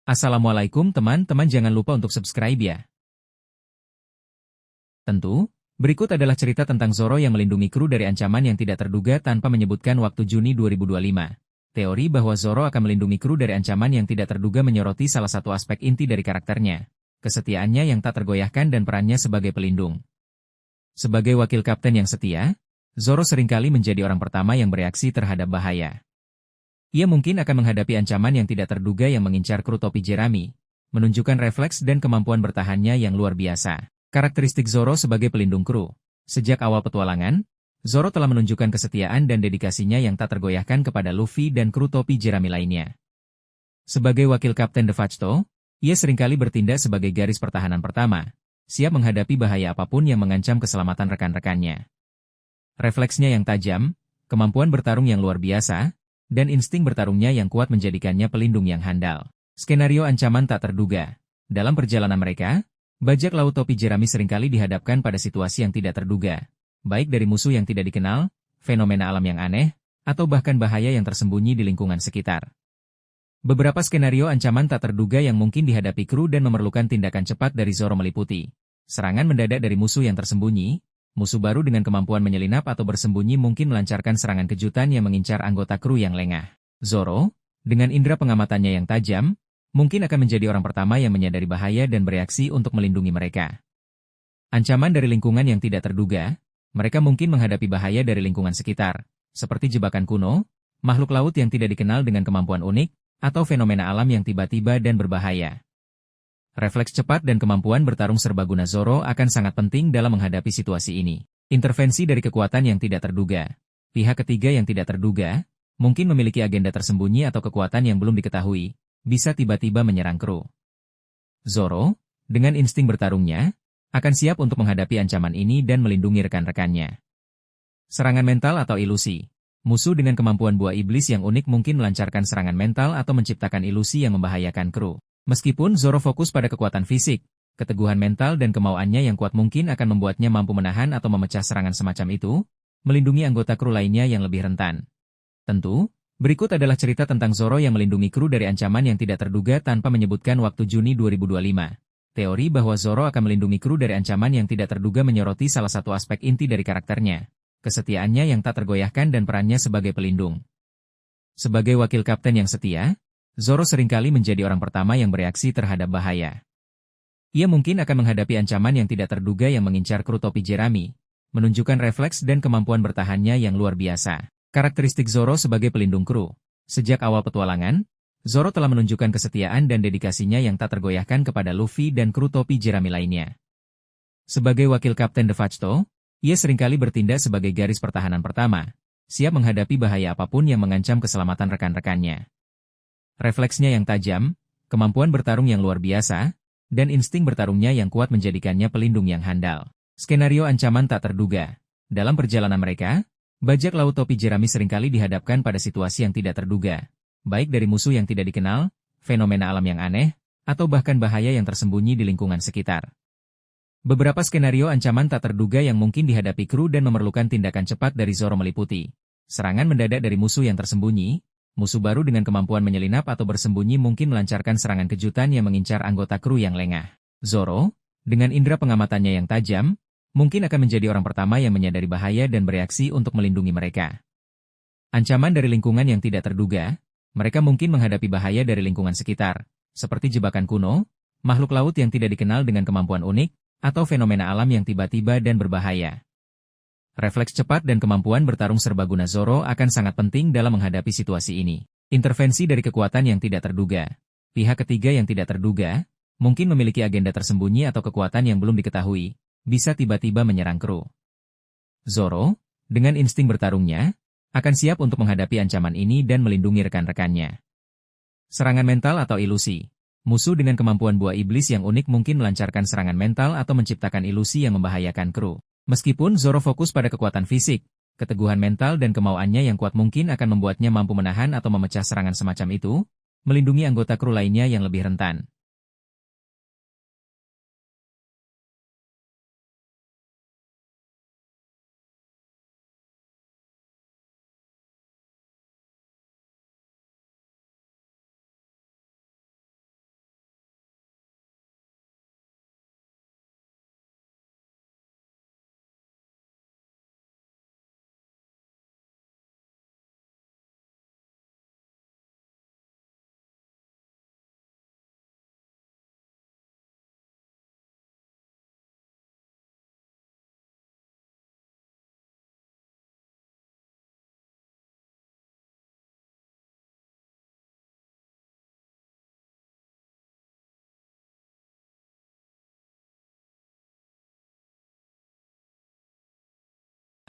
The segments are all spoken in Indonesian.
Assalamualaikum teman-teman, jangan lupa untuk subscribe ya. Tentu, berikut adalah cerita tentang Zoro yang melindungi kru dari ancaman yang tidak terduga tanpa menyebutkan waktu Juni 2025. Teori bahwa Zoro akan melindungi kru dari ancaman yang tidak terduga menyoroti salah satu aspek inti dari karakternya. Kesetiaannya yang tak tergoyahkan dan perannya sebagai pelindung. Sebagai wakil kapten yang setia, Zoro seringkali menjadi orang pertama yang bereaksi terhadap bahaya. Ia mungkin akan menghadapi ancaman yang tidak terduga yang mengincar kru topi jerami, menunjukkan refleks dan kemampuan bertahannya yang luar biasa. Karakteristik Zoro sebagai pelindung kru. Sejak awal petualangan, Zoro telah menunjukkan kesetiaan dan dedikasinya yang tak tergoyahkan kepada Luffy dan kru topi jerami lainnya. Sebagai wakil kapten De Facto, ia seringkali bertindak sebagai garis pertahanan pertama, siap menghadapi bahaya apapun yang mengancam keselamatan rekan-rekannya. Refleksnya yang tajam, kemampuan bertarung yang luar biasa, dan insting bertarungnya yang kuat menjadikannya pelindung yang handal. Skenario ancaman tak terduga. Dalam perjalanan mereka, bajak laut topi jerami seringkali dihadapkan pada situasi yang tidak terduga, baik dari musuh yang tidak dikenal, fenomena alam yang aneh, atau bahkan bahaya yang tersembunyi di lingkungan sekitar. Beberapa skenario ancaman tak terduga yang mungkin dihadapi kru dan memerlukan tindakan cepat dari Zoro meliputi serangan mendadak dari musuh yang tersembunyi. Musuh baru dengan kemampuan menyelinap atau bersembunyi mungkin melancarkan serangan kejutan yang mengincar anggota kru yang lengah. Zoro, dengan indera pengamatannya yang tajam, mungkin akan menjadi orang pertama yang menyadari bahaya dan bereaksi untuk melindungi mereka. Ancaman dari lingkungan yang tidak terduga, mereka mungkin menghadapi bahaya dari lingkungan sekitar, seperti jebakan kuno, makhluk laut yang tidak dikenal dengan kemampuan unik, atau fenomena alam yang tiba-tiba dan berbahaya. Refleks cepat dan kemampuan bertarung serbaguna Zoro akan sangat penting dalam menghadapi situasi ini. Intervensi dari kekuatan yang tidak terduga. Pihak ketiga yang tidak terduga, mungkin memiliki agenda tersembunyi atau kekuatan yang belum diketahui, bisa tiba-tiba menyerang kru. Zoro, dengan insting bertarungnya, akan siap untuk menghadapi ancaman ini dan melindungi rekan-rekannya. Serangan mental atau ilusi. Musuh dengan kemampuan buah iblis yang unik mungkin melancarkan serangan mental atau menciptakan ilusi yang membahayakan kru. Meskipun Zoro fokus pada kekuatan fisik, keteguhan mental dan kemauannya yang kuat mungkin akan membuatnya mampu menahan atau memecah serangan semacam itu, melindungi anggota kru lainnya yang lebih rentan. Tentu, berikut adalah cerita tentang Zoro yang melindungi kru dari ancaman yang tidak terduga tanpa menyebutkan waktu Juni 2025. Teori bahwa Zoro akan melindungi kru dari ancaman yang tidak terduga menyoroti salah satu aspek inti dari karakternya, kesetiaannya yang tak tergoyahkan dan perannya sebagai pelindung. Sebagai wakil kapten yang setia, Zoro seringkali menjadi orang pertama yang bereaksi terhadap bahaya. Ia mungkin akan menghadapi ancaman yang tidak terduga yang mengincar kru topi jerami, menunjukkan refleks dan kemampuan bertahannya yang luar biasa. Karakteristik Zoro sebagai pelindung kru. Sejak awal petualangan, Zoro telah menunjukkan kesetiaan dan dedikasinya yang tak tergoyahkan kepada Luffy dan kru topi jerami lainnya. Sebagai wakil kapten De Facto, ia seringkali bertindak sebagai garis pertahanan pertama, siap menghadapi bahaya apapun yang mengancam keselamatan rekan-rekannya. Refleksnya yang tajam, kemampuan bertarung yang luar biasa, dan insting bertarungnya yang kuat menjadikannya pelindung yang handal. Skenario ancaman tak terduga. Dalam perjalanan mereka, bajak laut topi jerami seringkali dihadapkan pada situasi yang tidak terduga, baik dari musuh yang tidak dikenal, fenomena alam yang aneh, atau bahkan bahaya yang tersembunyi di lingkungan sekitar. Beberapa skenario ancaman tak terduga yang mungkin dihadapi kru dan memerlukan tindakan cepat dari Zoro meliputi serangan mendadak dari musuh yang tersembunyi. Musuh baru dengan kemampuan menyelinap atau bersembunyi mungkin melancarkan serangan kejutan yang mengincar anggota kru yang lengah. Zoro, dengan indera pengamatannya yang tajam, mungkin akan menjadi orang pertama yang menyadari bahaya dan bereaksi untuk melindungi mereka. Ancaman dari lingkungan yang tidak terduga, mereka mungkin menghadapi bahaya dari lingkungan sekitar, seperti jebakan kuno, makhluk laut yang tidak dikenal dengan kemampuan unik, atau fenomena alam yang tiba-tiba dan berbahaya. Refleks cepat dan kemampuan bertarung serbaguna Zoro akan sangat penting dalam menghadapi situasi ini. Intervensi dari kekuatan yang tidak terduga. Pihak ketiga yang tidak terduga, mungkin memiliki agenda tersembunyi atau kekuatan yang belum diketahui, bisa tiba-tiba menyerang kru. Zoro, dengan insting bertarungnya, akan siap untuk menghadapi ancaman ini dan melindungi rekan-rekannya. Serangan mental atau ilusi. Musuh dengan kemampuan buah iblis yang unik mungkin melancarkan serangan mental atau menciptakan ilusi yang membahayakan kru. Meskipun Zoro fokus pada kekuatan fisik, keteguhan mental dan kemauannya yang kuat mungkin akan membuatnya mampu menahan atau memecah serangan semacam itu, melindungi anggota kru lainnya yang lebih rentan.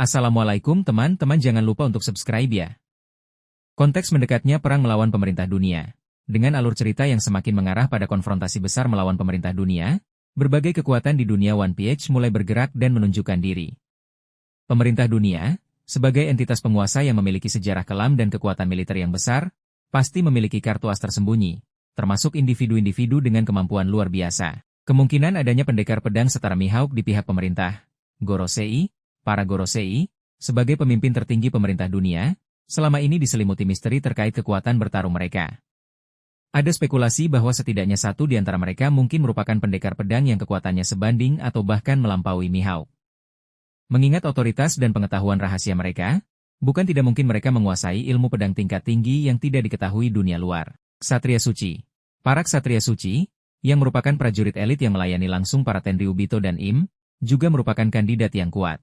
Assalamualaikum teman-teman, jangan lupa untuk subscribe ya. Konteks mendekatnya perang melawan pemerintah dunia. Dengan alur cerita yang semakin mengarah pada konfrontasi besar melawan pemerintah dunia, berbagai kekuatan di dunia One Piece mulai bergerak dan menunjukkan diri. Pemerintah dunia, sebagai entitas penguasa yang memiliki sejarah kelam dan kekuatan militer yang besar, pasti memiliki kartu as tersembunyi, termasuk individu-individu dengan kemampuan luar biasa. Kemungkinan adanya pendekar pedang setara Mihawk di pihak pemerintah, Gorosei, para Gorosei, sebagai pemimpin tertinggi pemerintah dunia, selama ini diselimuti misteri terkait kekuatan bertarung mereka. Ada spekulasi bahwa setidaknya satu di antara mereka mungkin merupakan pendekar pedang yang kekuatannya sebanding atau bahkan melampaui Mihawk. Mengingat otoritas dan pengetahuan rahasia mereka, bukan tidak mungkin mereka menguasai ilmu pedang tingkat tinggi yang tidak diketahui dunia luar. Ksatria Suci. Para Ksatria Suci, yang merupakan prajurit elit yang melayani langsung para Tenryubito dan Im, juga merupakan kandidat yang kuat.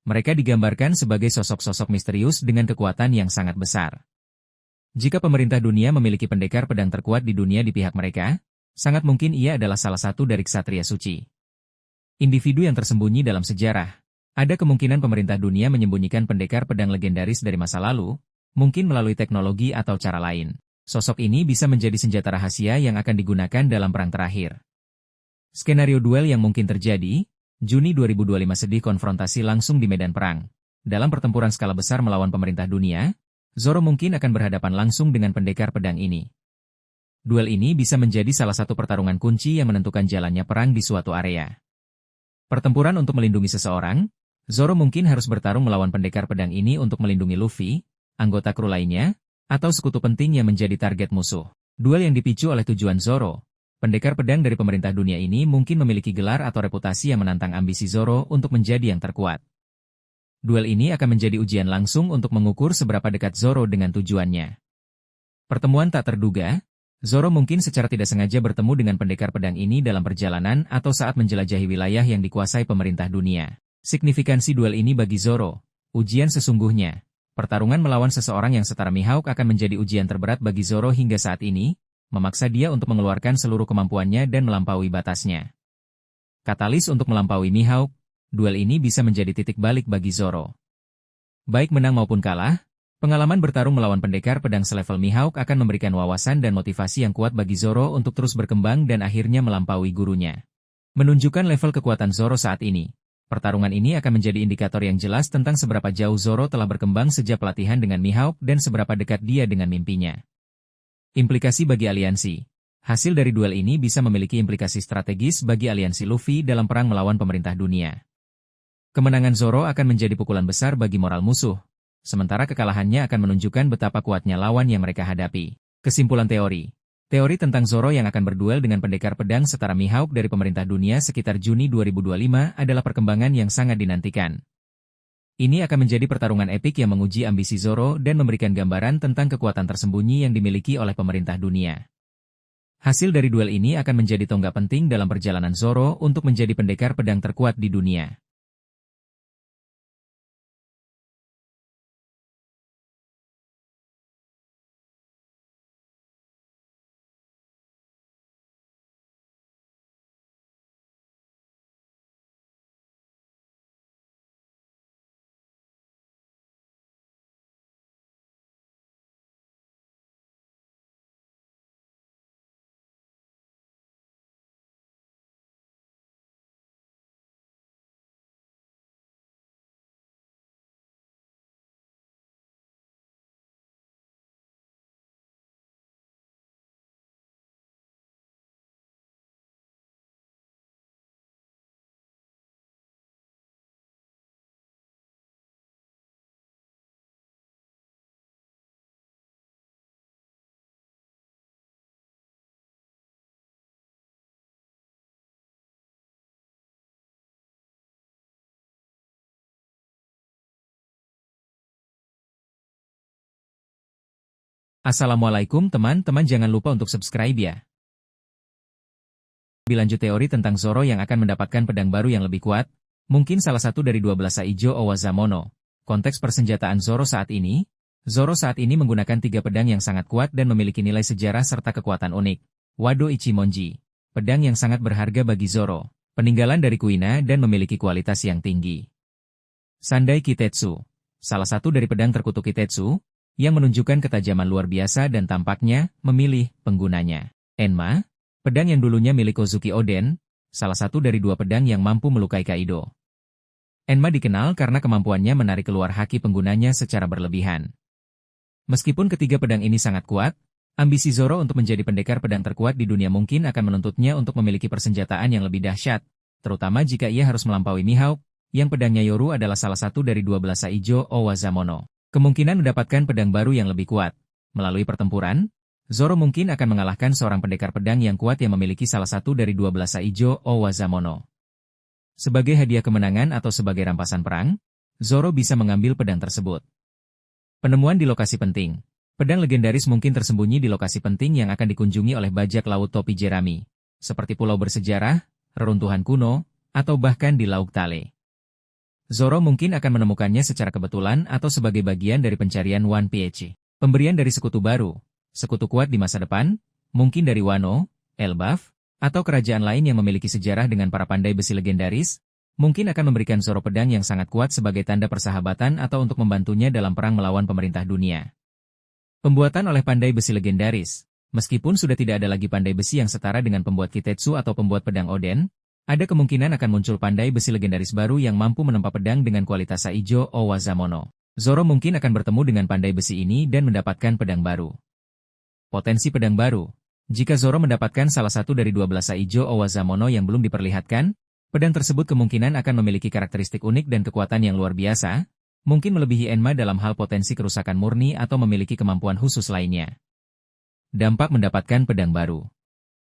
Mereka digambarkan sebagai sosok-sosok misterius dengan kekuatan yang sangat besar. Jika pemerintah dunia memiliki pendekar pedang terkuat di dunia di pihak mereka, sangat mungkin ia adalah salah satu dari Ksatria Suci. Individu yang tersembunyi dalam sejarah. Ada kemungkinan pemerintah dunia menyembunyikan pendekar pedang legendaris dari masa lalu, mungkin melalui teknologi atau cara lain. Sosok ini bisa menjadi senjata rahasia yang akan digunakan dalam perang terakhir. Skenario duel yang mungkin terjadi, Juni 2025 sedih konfrontasi langsung di medan perang. Dalam pertempuran skala besar melawan pemerintah dunia, Zoro mungkin akan berhadapan langsung dengan pendekar pedang ini. Duel ini bisa menjadi salah satu pertarungan kunci yang menentukan jalannya perang di suatu area. Pertempuran untuk melindungi seseorang, Zoro mungkin harus bertarung melawan pendekar pedang ini untuk melindungi Luffy, anggota kru lainnya, atau sekutu penting yang menjadi target musuh. Duel yang dipicu oleh tujuan Zoro. Pendekar pedang dari pemerintah dunia ini mungkin memiliki gelar atau reputasi yang menantang ambisi Zoro untuk menjadi yang terkuat. Duel ini akan menjadi ujian langsung untuk mengukur seberapa dekat Zoro dengan tujuannya. Pertemuan tak terduga, Zoro mungkin secara tidak sengaja bertemu dengan pendekar pedang ini dalam perjalanan atau saat menjelajahi wilayah yang dikuasai pemerintah dunia. Signifikansi duel ini bagi Zoro, ujian sesungguhnya. Pertarungan melawan seseorang yang setara Mihawk akan menjadi ujian terberat bagi Zoro hingga saat ini, memaksa dia untuk mengeluarkan seluruh kemampuannya dan melampaui batasnya. Katalis untuk melampaui Mihawk, duel ini bisa menjadi titik balik bagi Zoro. Baik menang maupun kalah, pengalaman bertarung melawan pendekar pedang selevel Mihawk akan memberikan wawasan dan motivasi yang kuat bagi Zoro untuk terus berkembang dan akhirnya melampaui gurunya. Menunjukkan level kekuatan Zoro saat ini, pertarungan ini akan menjadi indikator yang jelas tentang seberapa jauh Zoro telah berkembang sejak pelatihan dengan Mihawk dan seberapa dekat dia dengan mimpinya. Implikasi bagi aliansi. Hasil dari duel ini bisa memiliki implikasi strategis bagi aliansi Luffy dalam perang melawan pemerintah dunia. Kemenangan Zoro akan menjadi pukulan besar bagi moral musuh, sementara kekalahannya akan menunjukkan betapa kuatnya lawan yang mereka hadapi. Kesimpulan teori. Teori tentang Zoro yang akan berduel dengan pendekar pedang setara Mihawk dari pemerintah dunia sekitar Juni 2025 adalah perkembangan yang sangat dinantikan. Ini akan menjadi pertarungan epik yang menguji ambisi Zoro dan memberikan gambaran tentang kekuatan tersembunyi yang dimiliki oleh pemerintah dunia. Hasil dari duel ini akan menjadi tonggak penting dalam perjalanan Zoro untuk menjadi pendekar pedang terkuat di dunia. Assalamualaikum teman-teman, jangan lupa untuk subscribe ya. Lebih lanjut teori tentang Zoro yang akan mendapatkan pedang baru yang lebih kuat, mungkin salah satu dari 12 Saijo Owazamono. Konteks persenjataan Zoro saat ini menggunakan 3 pedang yang sangat kuat dan memiliki nilai sejarah serta kekuatan unik. Wado Ichimonji, pedang yang sangat berharga bagi Zoro, peninggalan dari Kuina dan memiliki kualitas yang tinggi. Sandai Kitetsu, salah satu dari pedang terkutuk Kitetsu, yang menunjukkan ketajaman luar biasa dan tampaknya memilih penggunanya. Enma, pedang yang dulunya milik Kozuki Oden, salah satu dari dua pedang yang mampu melukai Kaido. Enma dikenal karena kemampuannya menarik keluar haki penggunanya secara berlebihan. Meskipun ketiga pedang ini sangat kuat, ambisi Zoro untuk menjadi pendekar pedang terkuat di dunia mungkin akan menuntutnya untuk memiliki persenjataan yang lebih dahsyat, terutama jika ia harus melampaui Mihawk, yang pedangnya Yoru adalah salah satu dari 12 Saijo Owazamono. Kemungkinan mendapatkan pedang baru yang lebih kuat. Melalui pertempuran, Zoro mungkin akan mengalahkan seorang pendekar pedang yang kuat yang memiliki salah satu dari 12 Saijo Owazamono. Sebagai hadiah kemenangan atau sebagai rampasan perang, Zoro bisa mengambil pedang tersebut. Penemuan di lokasi penting. Pedang legendaris mungkin tersembunyi di lokasi penting yang akan dikunjungi oleh bajak laut topi jerami, seperti pulau bersejarah, reruntuhan kuno, atau bahkan di Laut Tale. Zoro mungkin akan menemukannya secara kebetulan atau sebagai bagian dari pencarian One Piece. Pemberian dari sekutu baru, sekutu kuat di masa depan, mungkin dari Wano, Elbaf, atau kerajaan lain yang memiliki sejarah dengan para pandai besi legendaris, mungkin akan memberikan Zoro pedang yang sangat kuat sebagai tanda persahabatan atau untuk membantunya dalam perang melawan pemerintah dunia. Pembuatan oleh pandai besi legendaris, meskipun sudah tidak ada lagi pandai besi yang setara dengan pembuat Kitetsu atau pembuat pedang Oden, ada kemungkinan akan muncul pandai besi legendaris baru yang mampu menempa pedang dengan kualitas Saijo Owazamono. Zoro mungkin akan bertemu dengan pandai besi ini dan mendapatkan pedang baru. Potensi pedang baru. Jika Zoro mendapatkan salah satu dari 12 Saijo Owazamono yang belum diperlihatkan, pedang tersebut kemungkinan akan memiliki karakteristik unik dan kekuatan yang luar biasa, mungkin melebihi Enma dalam hal potensi kerusakan murni atau memiliki kemampuan khusus lainnya. Dampak mendapatkan pedang baru.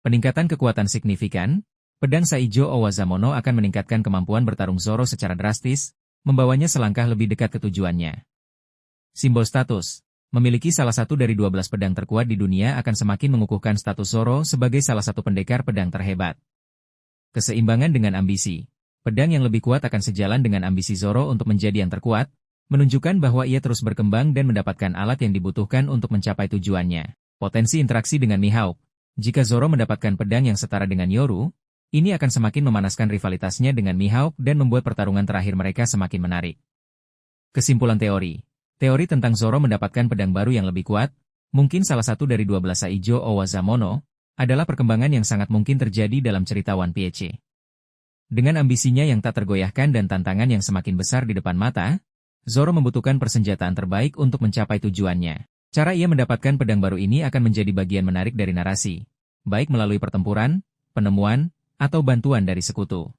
Peningkatan kekuatan signifikan. Pedang Saijo Owazamono akan meningkatkan kemampuan bertarung Zoro secara drastis, membawanya selangkah lebih dekat ke tujuannya. Simbol status. Memiliki salah satu dari 12 pedang terkuat di dunia akan semakin mengukuhkan status Zoro sebagai salah satu pendekar pedang terhebat. Keseimbangan dengan ambisi. Pedang yang lebih kuat akan sejalan dengan ambisi Zoro untuk menjadi yang terkuat, menunjukkan bahwa ia terus berkembang dan mendapatkan alat yang dibutuhkan untuk mencapai tujuannya. Potensi interaksi dengan Mihawk. Jika Zoro mendapatkan pedang yang setara dengan Yoru, ini akan semakin memanaskan rivalitasnya dengan Mihawk dan membuat pertarungan terakhir mereka semakin menarik. Kesimpulan teori. Teori tentang Zoro mendapatkan pedang baru yang lebih kuat, mungkin salah satu dari 12 Saijo Owazamono, adalah perkembangan yang sangat mungkin terjadi dalam cerita One Piece. Dengan ambisinya yang tak tergoyahkan dan tantangan yang semakin besar di depan mata, Zoro membutuhkan persenjataan terbaik untuk mencapai tujuannya. Cara ia mendapatkan pedang baru ini akan menjadi bagian menarik dari narasi, baik melalui pertempuran, penemuan, atau bantuan dari sekutu.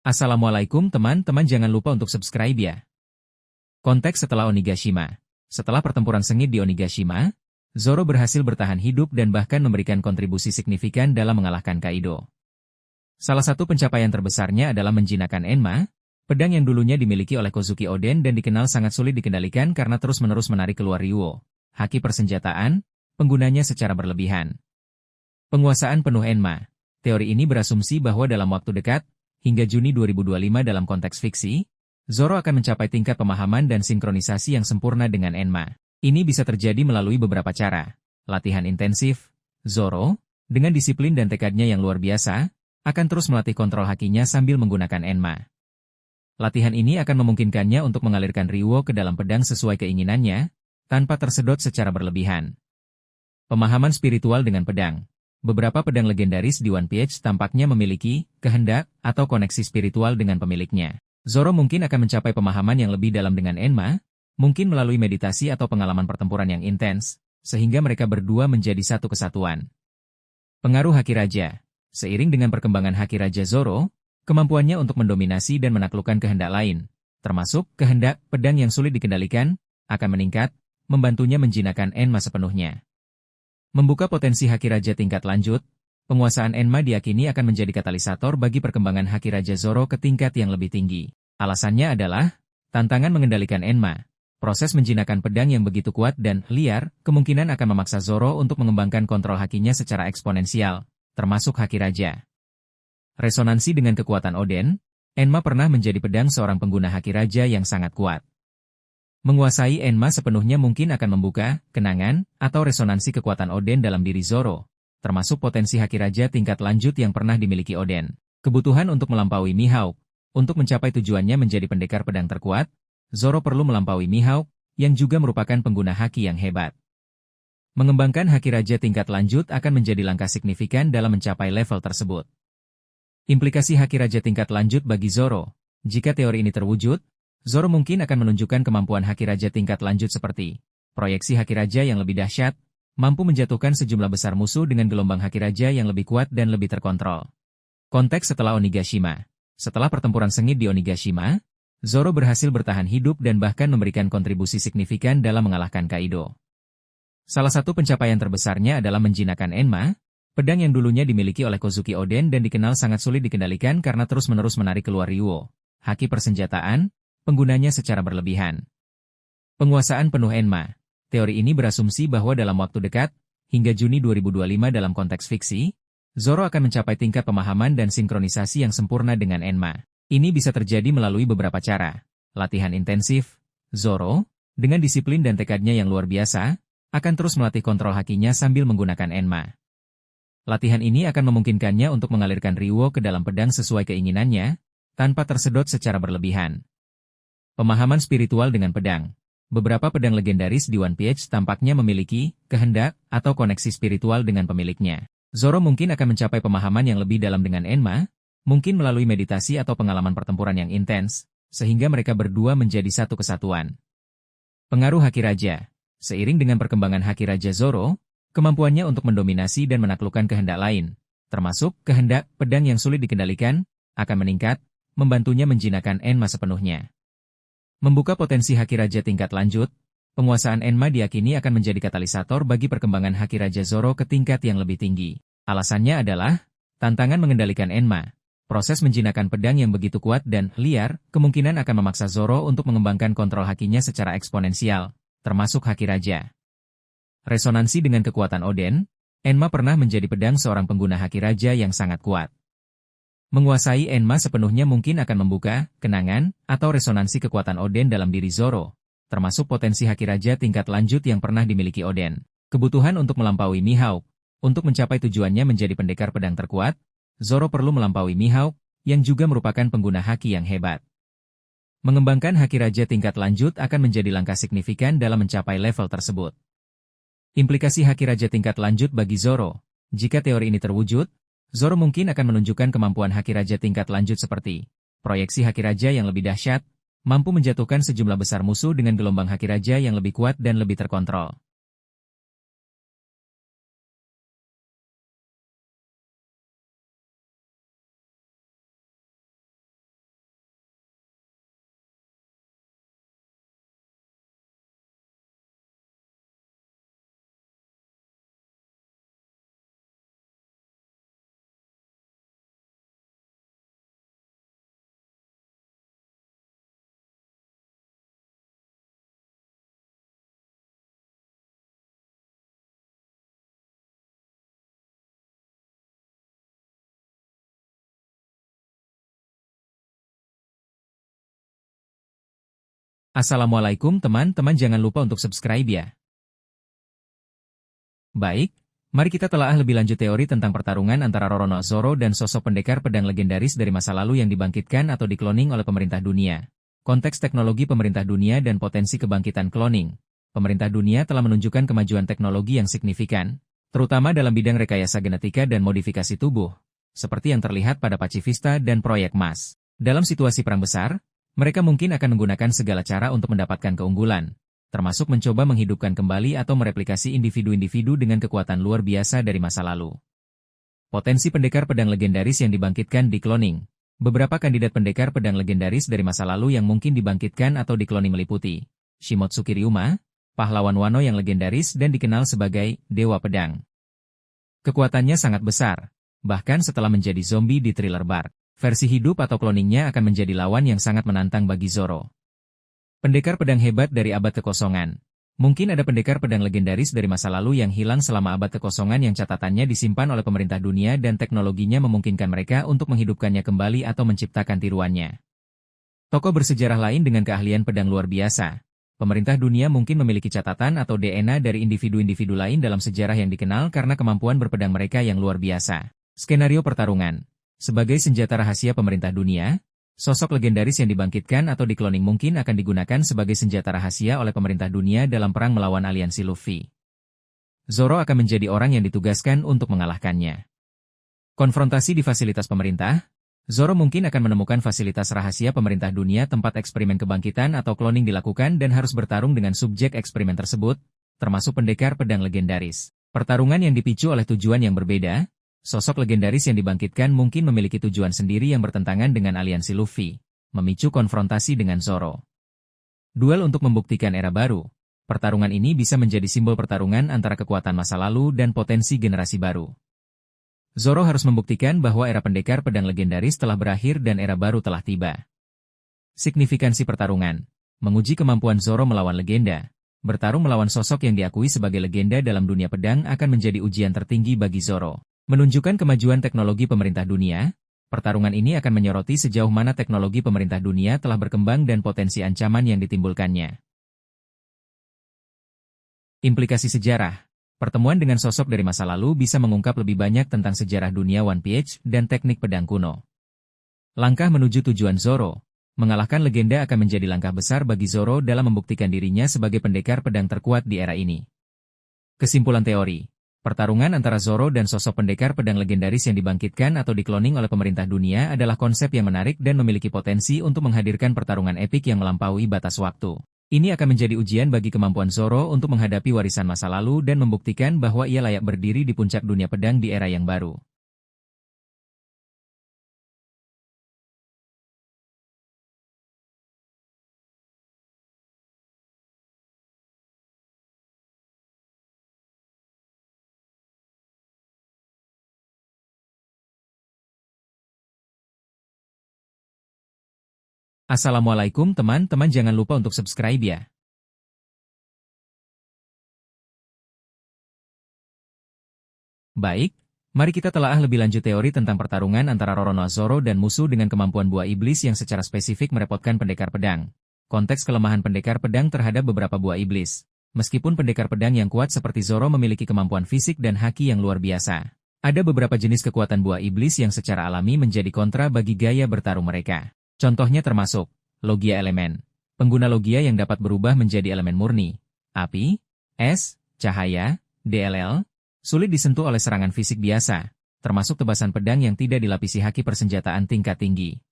Assalamualaikum teman-teman, jangan lupa untuk subscribe ya. Konteks setelah Onigashima. Setelah pertempuran sengit di Onigashima, Zoro berhasil bertahan hidup dan bahkan memberikan kontribusi signifikan dalam mengalahkan Kaido. Salah satu pencapaian terbesarnya adalah menjinakkan Enma, pedang yang dulunya dimiliki oleh Kozuki Oden dan dikenal sangat sulit dikendalikan karena terus-menerus menarik keluar Ryuo, haki persenjataan, penggunanya secara berlebihan. Penguasaan penuh Enma. Teori ini berasumsi bahwa dalam waktu dekat, hingga Juni 2025 dalam konteks fiksi, Zoro akan mencapai tingkat pemahaman dan sinkronisasi yang sempurna dengan Enma. Ini bisa terjadi melalui beberapa cara. Latihan intensif. Zoro, dengan disiplin dan tekadnya yang luar biasa, akan terus melatih kontrol hakinya sambil menggunakan Enma. Latihan ini akan memungkinkannya untuk mengalirkan Ryuo ke dalam pedang sesuai keinginannya, tanpa tersedot secara berlebihan. Pemahaman spiritual dengan pedang. Beberapa pedang legendaris di One Piece tampaknya memiliki kehendak atau koneksi spiritual dengan pemiliknya. Zoro mungkin akan mencapai pemahaman yang lebih dalam dengan Enma, mungkin melalui meditasi atau pengalaman pertempuran yang intens, sehingga mereka berdua menjadi satu kesatuan. Pengaruh haki raja. Seiring dengan perkembangan haki Raja Zoro, kemampuannya untuk mendominasi dan menaklukkan kehendak lain, termasuk kehendak pedang yang sulit dikendalikan, akan meningkat, membantunya menjinakkan Enma sepenuhnya. Membuka potensi haki Raja tingkat lanjut, penguasaan Enma diyakini akan menjadi katalisator bagi perkembangan haki Raja Zoro ke tingkat yang lebih tinggi. Alasannya adalah, tantangan mengendalikan Enma. Proses menjinakkan pedang yang begitu kuat dan liar, kemungkinan akan memaksa Zoro untuk mengembangkan kontrol hakinya secara eksponensial, termasuk haki Raja. Resonansi dengan kekuatan Oden, Enma pernah menjadi pedang seorang pengguna haki Raja yang sangat kuat. Menguasai Enma sepenuhnya mungkin akan membuka kenangan atau resonansi kekuatan Oden dalam diri Zoro, termasuk potensi haki Raja tingkat lanjut yang pernah dimiliki Oden. Kebutuhan untuk melampaui Mihawk. Untuk mencapai tujuannya menjadi pendekar pedang terkuat, Zoro perlu melampaui Mihawk, yang juga merupakan pengguna haki yang hebat. Mengembangkan haki Raja tingkat lanjut akan menjadi langkah signifikan dalam mencapai level tersebut. Implikasi haki Raja tingkat lanjut bagi Zoro. Jika teori ini terwujud, Zoro mungkin akan menunjukkan kemampuan haki Raja tingkat lanjut seperti proyeksi haki Raja yang lebih dahsyat, mampu menjatuhkan sejumlah besar musuh dengan gelombang haki Raja yang lebih kuat dan lebih terkontrol. Konteks setelah Onigashima. Setelah pertempuran sengit di Onigashima, Zoro berhasil bertahan hidup dan bahkan memberikan kontribusi signifikan dalam mengalahkan Kaido. Salah satu pencapaian terbesarnya adalah menjinakkan Enma, pedang yang dulunya dimiliki oleh Kozuki Oden dan dikenal sangat sulit dikendalikan karena terus-menerus menarik keluar Ryuo, haki persenjataan, penggunanya secara berlebihan. Penguasaan penuh Enma. Teori ini berasumsi bahwa dalam waktu dekat, hingga Juni 2025 dalam konteks fiksi, Zoro akan mencapai tingkat pemahaman dan sinkronisasi yang sempurna dengan Enma. Ini bisa terjadi melalui beberapa cara. Latihan intensif. Zoro, dengan disiplin dan tekadnya yang luar biasa, akan terus melatih kontrol hakinya sambil menggunakan Enma. Latihan ini akan memungkinkannya untuk mengalirkan Ryuo ke dalam pedang sesuai keinginannya, tanpa tersedot secara berlebihan. Pemahaman spiritual dengan pedang. Beberapa pedang legendaris di One Piece tampaknya memiliki kehendak atau koneksi spiritual dengan pemiliknya. Zoro mungkin akan mencapai pemahaman yang lebih dalam dengan Enma, mungkin melalui meditasi atau pengalaman pertempuran yang intens, sehingga mereka berdua menjadi satu kesatuan. Pengaruh haki Raja. Seiring dengan perkembangan haki Raja Zoro, kemampuannya untuk mendominasi dan menaklukkan kehendak lain, termasuk kehendak pedang yang sulit dikendalikan, akan meningkat, membantunya menjinakkan Enma sepenuhnya. Membuka potensi haki Raja tingkat lanjut, penguasaan Enma diyakini akan menjadi katalisator bagi perkembangan haki Raja Zoro ke tingkat yang lebih tinggi. Alasannya adalah, tantangan mengendalikan Enma. Proses menjinakkan pedang yang begitu kuat dan liar, kemungkinan akan memaksa Zoro untuk mengembangkan kontrol hakinya secara eksponensial, termasuk haki Raja. Resonansi dengan kekuatan Oden, Enma pernah menjadi pedang seorang pengguna haki Raja yang sangat kuat. Menguasai Enma sepenuhnya mungkin akan membuka kenangan atau resonansi kekuatan Oden dalam diri Zoro, termasuk potensi haki Raja tingkat lanjut yang pernah dimiliki Oden. Kebutuhan untuk melampaui Mihawk. Untuk mencapai tujuannya menjadi pendekar pedang terkuat, Zoro perlu melampaui Mihawk, yang juga merupakan pengguna haki yang hebat. Mengembangkan haki Raja tingkat lanjut akan menjadi langkah signifikan dalam mencapai level tersebut. Implikasi haki Raja tingkat lanjut bagi Zoro. Jika teori ini terwujud, Zoro mungkin akan menunjukkan kemampuan haki Raja tingkat lanjut seperti proyeksi haki Raja yang lebih dahsyat, mampu menjatuhkan sejumlah besar musuh dengan gelombang haki Raja yang lebih kuat dan lebih terkontrol. Assalamualaikum teman-teman, jangan lupa untuk subscribe ya. Baik, mari kita telaah lebih lanjut teori tentang pertarungan antara Roronoa Zoro dan sosok pendekar pedang legendaris dari masa lalu yang dibangkitkan atau dikloning oleh pemerintah dunia. Konteks teknologi pemerintah dunia dan potensi kebangkitan cloning. Pemerintah dunia telah menunjukkan kemajuan teknologi yang signifikan, terutama dalam bidang rekayasa genetika dan modifikasi tubuh, seperti yang terlihat pada Pacifista dan proyek Mars. Dalam situasi perang besar, mereka mungkin akan menggunakan segala cara untuk mendapatkan keunggulan, termasuk mencoba menghidupkan kembali atau mereplikasi individu-individu dengan kekuatan luar biasa dari masa lalu. Potensi pendekar pedang legendaris yang dibangkitkan di cloning. Beberapa kandidat pendekar pedang legendaris dari masa lalu yang mungkin dibangkitkan atau dikloning meliputi Shimotsuki Ryuma, pahlawan Wano yang legendaris dan dikenal sebagai Dewa Pedang. Kekuatannya sangat besar, bahkan setelah menjadi zombie di Thriller Bark. Versi hidup atau kloningnya akan menjadi lawan yang sangat menantang bagi Zoro. Pendekar pedang hebat dari abad kekosongan. Mungkin ada pendekar pedang legendaris dari masa lalu yang hilang selama abad kekosongan yang catatannya disimpan oleh pemerintah dunia dan teknologinya memungkinkan mereka untuk menghidupkannya kembali atau menciptakan tiruannya. Tokoh bersejarah lain dengan keahlian pedang luar biasa. Pemerintah dunia mungkin memiliki catatan atau DNA dari individu-individu lain dalam sejarah yang dikenal karena kemampuan berpedang mereka yang luar biasa. Skenario pertarungan. Sebagai senjata rahasia pemerintah dunia, sosok legendaris yang dibangkitkan atau dikloning mungkin akan digunakan sebagai senjata rahasia oleh pemerintah dunia dalam perang melawan aliansi Luffy. Zoro akan menjadi orang yang ditugaskan untuk mengalahkannya. Konfrontasi di fasilitas pemerintah. Zoro mungkin akan menemukan fasilitas rahasia pemerintah dunia tempat eksperimen kebangkitan atau cloning dilakukan dan harus bertarung dengan subjek eksperimen tersebut, termasuk pendekar pedang legendaris. Pertarungan yang dipicu oleh tujuan yang berbeda. Sosok legendaris yang dibangkitkan mungkin memiliki tujuan sendiri yang bertentangan dengan aliansi Luffy, memicu konfrontasi dengan Zoro. Duel untuk membuktikan era baru. Pertarungan ini bisa menjadi simbol pertarungan antara kekuatan masa lalu dan potensi generasi baru. Zoro harus membuktikan bahwa era pendekar pedang legendaris telah berakhir dan era baru telah tiba. Signifikansi pertarungan. Menguji kemampuan Zoro melawan legenda. Bertarung melawan sosok yang diakui sebagai legenda dalam dunia pedang akan menjadi ujian tertinggi bagi Zoro. Menunjukkan kemajuan teknologi pemerintah dunia, pertarungan ini akan menyoroti sejauh mana teknologi pemerintah dunia telah berkembang dan potensi ancaman yang ditimbulkannya. Implikasi sejarah. Pertemuan dengan sosok dari masa lalu bisa mengungkap lebih banyak tentang sejarah dunia One Piece dan teknik pedang kuno. Langkah menuju tujuan Zoro. Mengalahkan legenda akan menjadi langkah besar bagi Zoro dalam membuktikan dirinya sebagai pendekar pedang terkuat di era ini. Kesimpulan teori. Pertarungan antara Zoro dan sosok pendekar pedang legendaris yang dibangkitkan atau dikloning oleh pemerintah dunia adalah konsep yang menarik dan memiliki potensi untuk menghadirkan pertarungan epik yang melampaui batas waktu. Ini akan menjadi ujian bagi kemampuan Zoro untuk menghadapi warisan masa lalu dan membuktikan bahwa ia layak berdiri di puncak dunia pedang di era yang baru. Assalamualaikum teman-teman, jangan lupa untuk subscribe ya. Baik, mari kita telaah lebih lanjut teori tentang pertarungan antara Roronoa Zoro dan musuh dengan kemampuan buah iblis yang secara spesifik merepotkan pendekar pedang. Konteks kelemahan pendekar pedang terhadap beberapa buah iblis. Meskipun pendekar pedang yang kuat seperti Zoro memiliki kemampuan fisik dan haki yang luar biasa, ada beberapa jenis kekuatan buah iblis yang secara alami menjadi kontra bagi gaya bertarung mereka. Contohnya termasuk logia elemen. Pengguna logia yang dapat berubah menjadi elemen murni, api, es, cahaya, DLL, sulit disentuh oleh serangan fisik biasa, termasuk tebasan pedang yang tidak dilapisi haki persenjataan tingkat tinggi.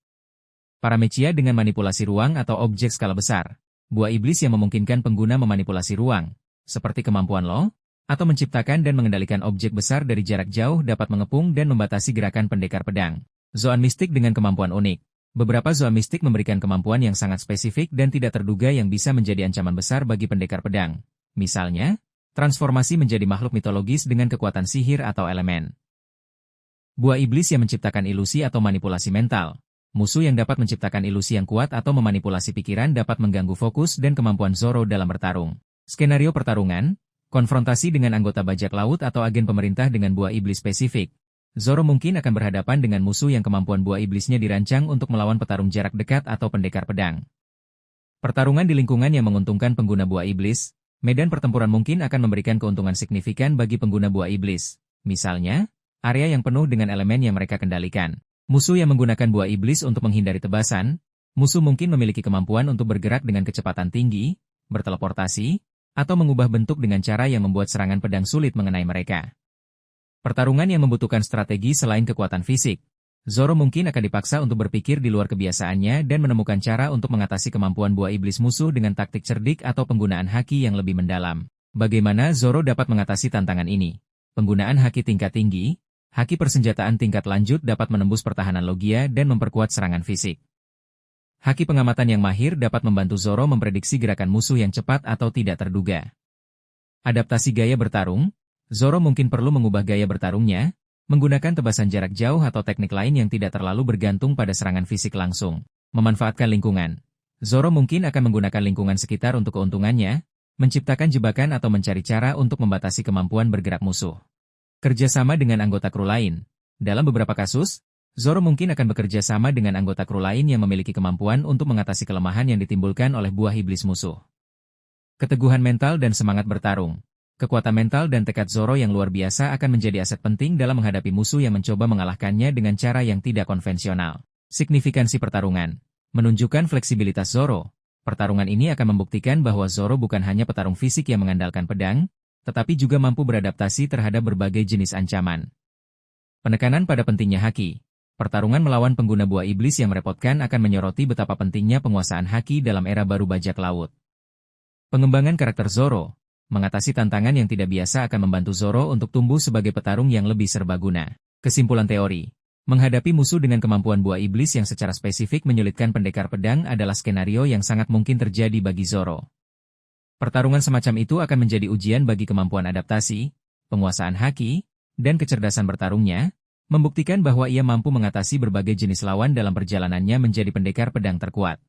Paramechia dengan manipulasi ruang atau objek skala besar. Buah iblis yang memungkinkan pengguna memanipulasi ruang, seperti kemampuan Lo, atau menciptakan dan mengendalikan objek besar dari jarak jauh dapat mengepung dan membatasi gerakan pendekar pedang. Zoan mistik dengan kemampuan unik. Beberapa zoa mistik memberikan kemampuan yang sangat spesifik dan tidak terduga yang bisa menjadi ancaman besar bagi pendekar pedang. Misalnya, transformasi menjadi makhluk mitologis dengan kekuatan sihir atau elemen. Buah iblis yang menciptakan ilusi atau manipulasi mental. Musuh yang dapat menciptakan ilusi yang kuat atau memanipulasi pikiran dapat mengganggu fokus dan kemampuan Zoro dalam bertarung. Skenario pertarungan, konfrontasi dengan anggota bajak laut atau agen pemerintah dengan buah iblis spesifik. Zoro mungkin akan berhadapan dengan musuh yang kemampuan buah iblisnya dirancang untuk melawan petarung jarak dekat atau pendekar pedang. Pertarungan di lingkungan yang menguntungkan pengguna buah iblis, medan pertempuran mungkin akan memberikan keuntungan signifikan bagi pengguna buah iblis. Misalnya, area yang penuh dengan elemen yang mereka kendalikan. Musuh yang menggunakan buah iblis untuk menghindari tebasan, musuh mungkin memiliki kemampuan untuk bergerak dengan kecepatan tinggi, berteleportasi, atau mengubah bentuk dengan cara yang membuat serangan pedang sulit mengenai mereka. Pertarungan yang membutuhkan strategi selain kekuatan fisik. Zoro mungkin akan dipaksa untuk berpikir di luar kebiasaannya dan menemukan cara untuk mengatasi kemampuan buah iblis musuh dengan taktik cerdik atau penggunaan haki yang lebih mendalam. Bagaimana Zoro dapat mengatasi tantangan ini? Penggunaan haki tingkat tinggi. Haki persenjataan tingkat lanjut dapat menembus pertahanan logia dan memperkuat serangan fisik. Haki pengamatan yang mahir dapat membantu Zoro memprediksi gerakan musuh yang cepat atau tidak terduga. Adaptasi gaya bertarung, Zoro mungkin perlu mengubah gaya bertarungnya, menggunakan tebasan jarak jauh atau teknik lain yang tidak terlalu bergantung pada serangan fisik langsung. Memanfaatkan lingkungan, Zoro mungkin akan menggunakan lingkungan sekitar untuk keuntungannya, menciptakan jebakan atau mencari cara untuk membatasi kemampuan bergerak musuh. Kerjasama dengan anggota kru lain. Dalam beberapa kasus, Zoro mungkin akan bekerja sama dengan anggota kru lain yang memiliki kemampuan untuk mengatasi kelemahan yang ditimbulkan oleh buah iblis musuh. Keteguhan mental dan semangat bertarung. Kekuatan mental dan tekad Zoro yang luar biasa akan menjadi aset penting dalam menghadapi musuh yang mencoba mengalahkannya dengan cara yang tidak konvensional. Signifikansi pertarungan. Menunjukkan fleksibilitas Zoro. Pertarungan ini akan membuktikan bahwa Zoro bukan hanya petarung fisik yang mengandalkan pedang, tetapi juga mampu beradaptasi terhadap berbagai jenis ancaman. Penekanan pada pentingnya haki. Pertarungan melawan pengguna buah iblis yang merepotkan akan menyoroti betapa pentingnya penguasaan haki dalam era baru bajak laut. Pengembangan karakter Zoro. Mengatasi tantangan yang tidak biasa akan membantu Zoro untuk tumbuh sebagai petarung yang lebih serbaguna. Kesimpulan teori. Menghadapi musuh dengan kemampuan buah iblis yang secara spesifik menyulitkan pendekar pedang adalah skenario yang sangat mungkin terjadi bagi Zoro. Pertarungan semacam itu akan menjadi ujian bagi kemampuan adaptasi, penguasaan haki, dan kecerdasan bertarungnya, membuktikan bahwa ia mampu mengatasi berbagai jenis lawan dalam perjalanannya menjadi pendekar pedang terkuat.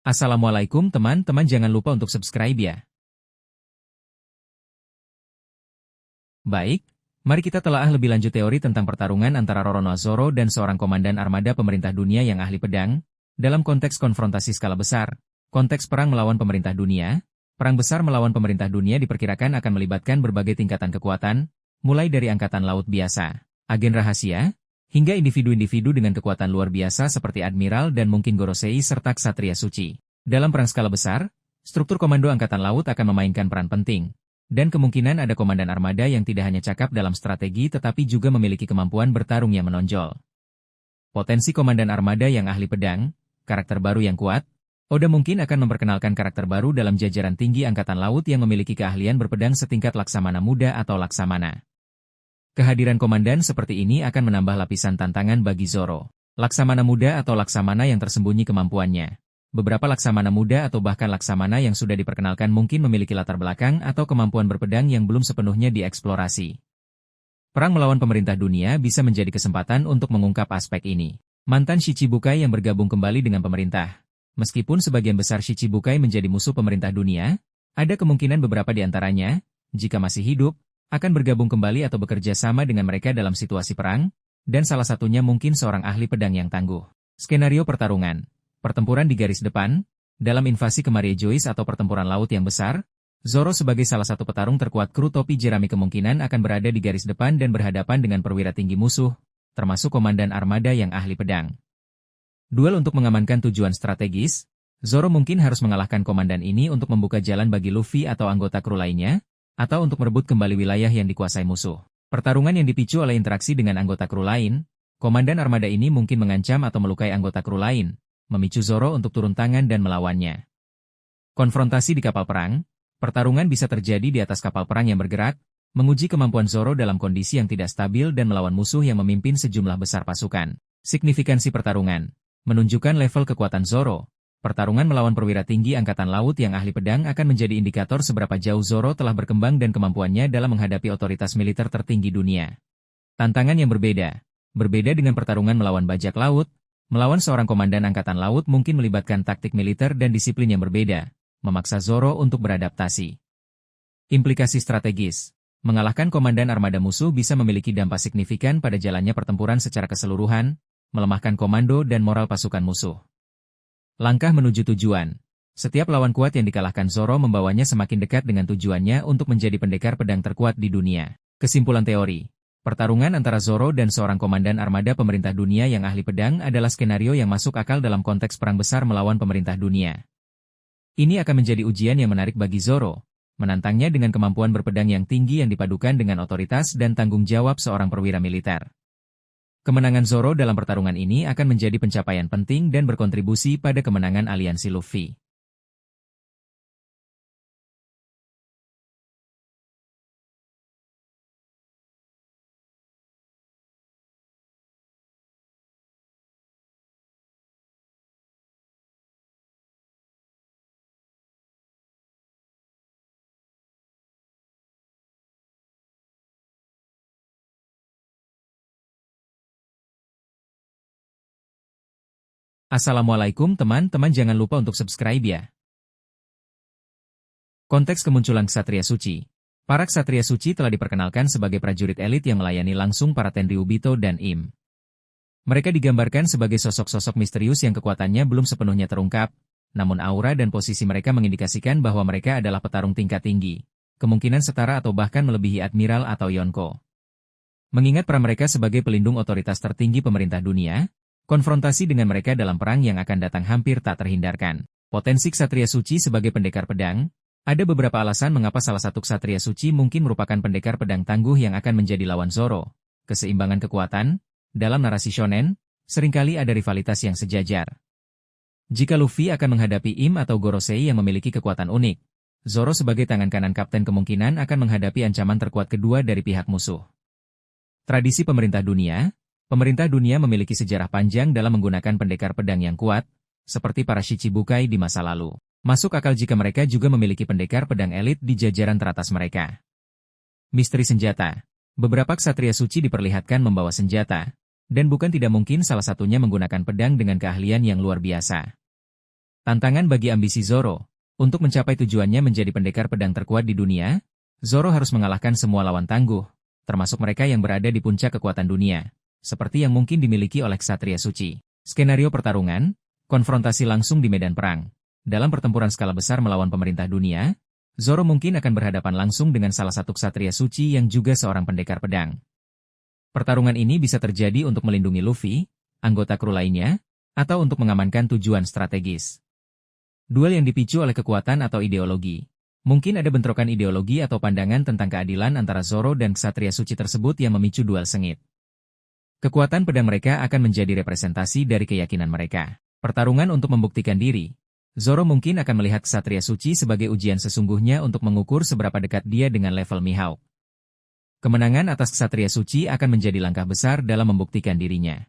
Assalamualaikum teman-teman, jangan lupa untuk subscribe ya. Baik, mari kita telaah lebih lanjut teori tentang pertarungan antara Roronoa Zoro dan seorang komandan armada pemerintah dunia yang ahli pedang. Dalam konteks konfrontasi skala besar, konteks perang melawan pemerintah dunia, perang besar melawan pemerintah dunia diperkirakan akan melibatkan berbagai tingkatan kekuatan, mulai dari angkatan laut biasa, agen rahasia, hingga individu-individu dengan kekuatan luar biasa seperti Admiral dan mungkin Gorosei serta Ksatria Suci. Dalam perang skala besar, struktur komando angkatan laut akan memainkan peran penting, dan kemungkinan ada komandan armada yang tidak hanya cakap dalam strategi tetapi juga memiliki kemampuan bertarung yang menonjol. Potensi komandan armada yang ahli pedang, karakter baru yang kuat, Oda mungkin akan memperkenalkan karakter baru dalam jajaran tinggi angkatan laut yang memiliki keahlian berpedang setingkat Laksamana Muda atau Laksamana. Kehadiran komandan seperti ini akan menambah lapisan tantangan bagi Zoro. Laksamana Muda atau Laksamana yang tersembunyi kemampuannya. Beberapa Laksamana Muda atau bahkan Laksamana yang sudah diperkenalkan mungkin memiliki latar belakang atau kemampuan berpedang yang belum sepenuhnya dieksplorasi. Perang melawan pemerintah dunia bisa menjadi kesempatan untuk mengungkap aspek ini. Mantan Shichibukai yang bergabung kembali dengan pemerintah. Meskipun sebagian besar Shichibukai menjadi musuh pemerintah dunia, ada kemungkinan beberapa di antaranya, jika masih hidup, akan bergabung kembali atau bekerja sama dengan mereka dalam situasi perang, dan salah satunya mungkin seorang ahli pedang yang tangguh. Skenario pertarungan. Pertempuran di garis depan, dalam invasi ke Marie Joyce atau pertempuran laut yang besar, Zoro sebagai salah satu petarung terkuat kru topi jerami kemungkinan akan berada di garis depan dan berhadapan dengan perwira tinggi musuh, termasuk komandan armada yang ahli pedang. Duel untuk mengamankan tujuan strategis, Zoro mungkin harus mengalahkan komandan ini untuk membuka jalan bagi Luffy atau anggota kru lainnya, atau untuk merebut kembali wilayah yang dikuasai musuh. Pertarungan yang dipicu oleh interaksi dengan anggota kru lain, komandan armada ini mungkin mengancam atau melukai anggota kru lain, memicu Zoro untuk turun tangan dan melawannya. Konfrontasi di kapal perang, pertarungan bisa terjadi di atas kapal perang yang bergerak, menguji kemampuan Zoro dalam kondisi yang tidak stabil dan melawan musuh yang memimpin sejumlah besar pasukan. Signifikansi pertarungan menunjukkan level kekuatan Zoro. Pertarungan melawan perwira tinggi Angkatan Laut yang ahli pedang akan menjadi indikator seberapa jauh Zoro telah berkembang dan kemampuannya dalam menghadapi otoritas militer tertinggi dunia. Tantangan yang berbeda. Berbeda dengan pertarungan melawan bajak laut, melawan seorang komandan Angkatan Laut mungkin melibatkan taktik militer dan disiplin yang berbeda, memaksa Zoro untuk beradaptasi. Implikasi strategis. Mengalahkan komandan armada musuh bisa memiliki dampak signifikan pada jalannya pertempuran secara keseluruhan, melemahkan komando dan moral pasukan musuh. Langkah menuju tujuan. Setiap lawan kuat yang dikalahkan Zoro membawanya semakin dekat dengan tujuannya untuk menjadi pendekar pedang terkuat di dunia. Kesimpulan teori. Pertarungan antara Zoro dan seorang komandan armada pemerintah dunia yang ahli pedang adalah skenario yang masuk akal dalam konteks perang besar melawan pemerintah dunia. Ini akan menjadi ujian yang menarik bagi Zoro, menantangnya dengan kemampuan berpedang yang tinggi yang dipadukan dengan otoritas dan tanggung jawab seorang perwira militer. Kemenangan Zoro dalam pertarungan ini akan menjadi pencapaian penting dan berkontribusi pada kemenangan aliansi Luffy. Assalamualaikum teman-teman, jangan lupa untuk subscribe ya. Konteks kemunculan Ksatria Suci. Para Ksatria Suci telah diperkenalkan sebagai prajurit elit yang melayani langsung para Tenryubito dan Im. Mereka digambarkan sebagai sosok-sosok misterius yang kekuatannya belum sepenuhnya terungkap, namun aura dan posisi mereka mengindikasikan bahwa mereka adalah petarung tingkat tinggi, kemungkinan setara atau bahkan melebihi Admiral atau Yonko. Mengingat peran mereka sebagai pelindung otoritas tertinggi pemerintah dunia, konfrontasi dengan mereka dalam perang yang akan datang hampir tak terhindarkan. Potensi Ksatria Suci sebagai pendekar pedang. Ada beberapa alasan mengapa salah satu Ksatria Suci mungkin merupakan pendekar pedang tangguh yang akan menjadi lawan Zoro. Keseimbangan kekuatan. Dalam narasi shonen, seringkali ada rivalitas yang sejajar. Jika Luffy akan menghadapi Im atau Gorosei yang memiliki kekuatan unik, Zoro sebagai tangan kanan kapten kemungkinan akan menghadapi ancaman terkuat kedua dari pihak musuh. Tradisi pemerintah dunia. Pemerintah dunia memiliki sejarah panjang dalam menggunakan pendekar pedang yang kuat, seperti para Shichibukai di masa lalu. Masuk akal jika mereka juga memiliki pendekar pedang elit di jajaran teratas mereka. Misteri senjata. Beberapa Ksatria Suci diperlihatkan membawa senjata, dan bukan tidak mungkin salah satunya menggunakan pedang dengan keahlian yang luar biasa. Tantangan bagi ambisi Zoro. Untuk mencapai tujuannya menjadi pendekar pedang terkuat di dunia, Zoro harus mengalahkan semua lawan tangguh, termasuk mereka yang berada di puncak kekuatan dunia, seperti yang mungkin dimiliki oleh Ksatria Suci. Skenario pertarungan, konfrontasi langsung di medan perang. Dalam pertempuran skala besar melawan pemerintah dunia, Zoro mungkin akan berhadapan langsung dengan salah satu Ksatria Suci yang juga seorang pendekar pedang. Pertarungan ini bisa terjadi untuk melindungi Luffy, anggota kru lainnya, atau untuk mengamankan tujuan strategis. Duel yang dipicu oleh kekuatan atau ideologi. Mungkin ada bentrokan ideologi atau pandangan tentang keadilan antara Zoro dan Ksatria Suci tersebut yang memicu duel sengit. Kekuatan pedang mereka akan menjadi representasi dari keyakinan mereka. Pertarungan untuk membuktikan diri. Zoro mungkin akan melihat Ksatria Suci sebagai ujian sesungguhnya untuk mengukur seberapa dekat dia dengan level Mihawk. Kemenangan atas Ksatria Suci akan menjadi langkah besar dalam membuktikan dirinya.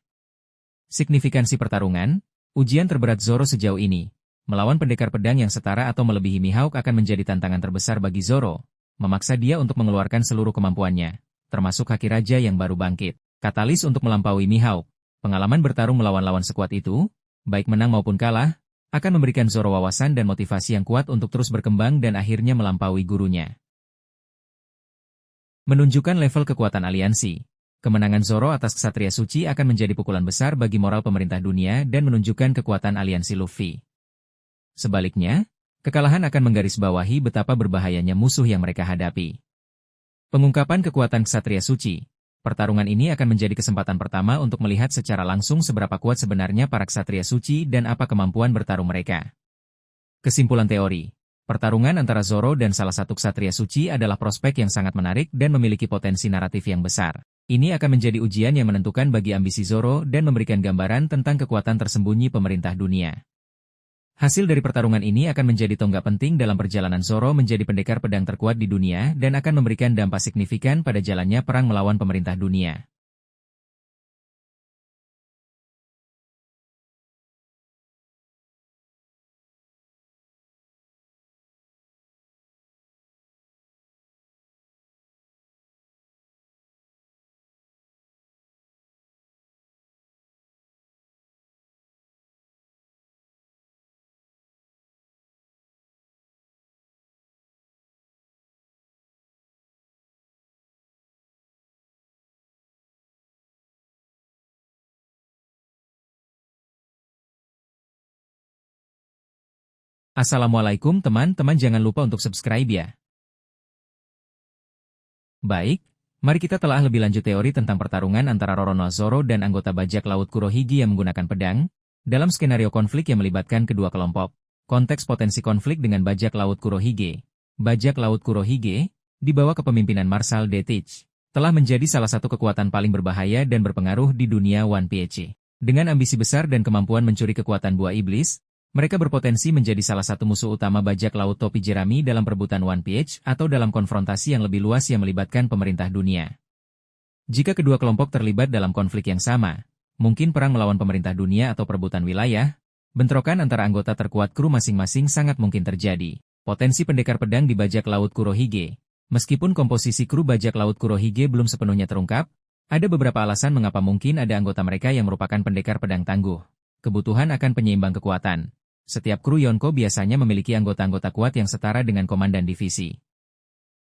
Signifikansi pertarungan. Ujian terberat Zoro sejauh ini. Melawan pendekar pedang yang setara atau melebihi Mihawk akan menjadi tantangan terbesar bagi Zoro. Memaksa dia untuk mengeluarkan seluruh kemampuannya, termasuk Haki Raja yang baru bangkit. Katalis untuk melampaui Mihawk. Pengalaman bertarung melawan lawan sekuat itu, baik menang maupun kalah, akan memberikan Zoro wawasan dan motivasi yang kuat untuk terus berkembang dan akhirnya melampaui gurunya. Menunjukkan level kekuatan aliansi. Kemenangan Zoro atas Ksatria Suci akan menjadi pukulan besar bagi moral pemerintah dunia dan menunjukkan kekuatan aliansi Luffy. Sebaliknya, kekalahan akan menggarisbawahi betapa berbahayanya musuh yang mereka hadapi. Pengungkapan kekuatan Ksatria Suci. Pertarungan ini akan menjadi kesempatan pertama untuk melihat secara langsung seberapa kuat sebenarnya para Ksatria Suci dan apa kemampuan bertarung mereka. Kesimpulan teori. Pertarungan antara Zoro dan salah satu Ksatria Suci adalah prospek yang sangat menarik dan memiliki potensi naratif yang besar. Ini akan menjadi ujian yang menentukan bagi ambisi Zoro dan memberikan gambaran tentang kekuatan tersembunyi pemerintah dunia. Hasil dari pertarungan ini akan menjadi tonggak penting dalam perjalanan Zoro menjadi pendekar pedang terkuat di dunia dan akan memberikan dampak signifikan pada jalannya perang melawan pemerintah dunia. Assalamualaikum teman-teman, jangan lupa untuk subscribe ya. Baik, mari kita telah lebih lanjut teori tentang pertarungan antara Roronoa Zoro dan anggota bajak laut Kurohige yang menggunakan pedang, dalam skenario konflik yang melibatkan kedua kelompok. Konteks potensi konflik dengan bajak laut Kurohige. Bajak laut Kurohige, di bawah kepemimpinan Marshal Detich, telah menjadi salah satu kekuatan paling berbahaya dan berpengaruh di dunia One Piece. Dengan ambisi besar dan kemampuan mencuri kekuatan buah iblis, mereka berpotensi menjadi salah satu musuh utama bajak laut topi jerami dalam perebutan One Piece atau dalam konfrontasi yang lebih luas yang melibatkan pemerintah dunia. Jika kedua kelompok terlibat dalam konflik yang sama, mungkin perang melawan pemerintah dunia atau perebutan wilayah, bentrokan antara anggota terkuat kru masing-masing sangat mungkin terjadi. Potensi pendekar pedang di bajak laut Kurohige. Meskipun komposisi kru bajak laut Kurohige belum sepenuhnya terungkap, ada beberapa alasan mengapa mungkin ada anggota mereka yang merupakan pendekar pedang tangguh. Kebutuhan akan penyeimbang kekuatan. Setiap kru Yonko biasanya memiliki anggota-anggota kuat yang setara dengan komandan divisi.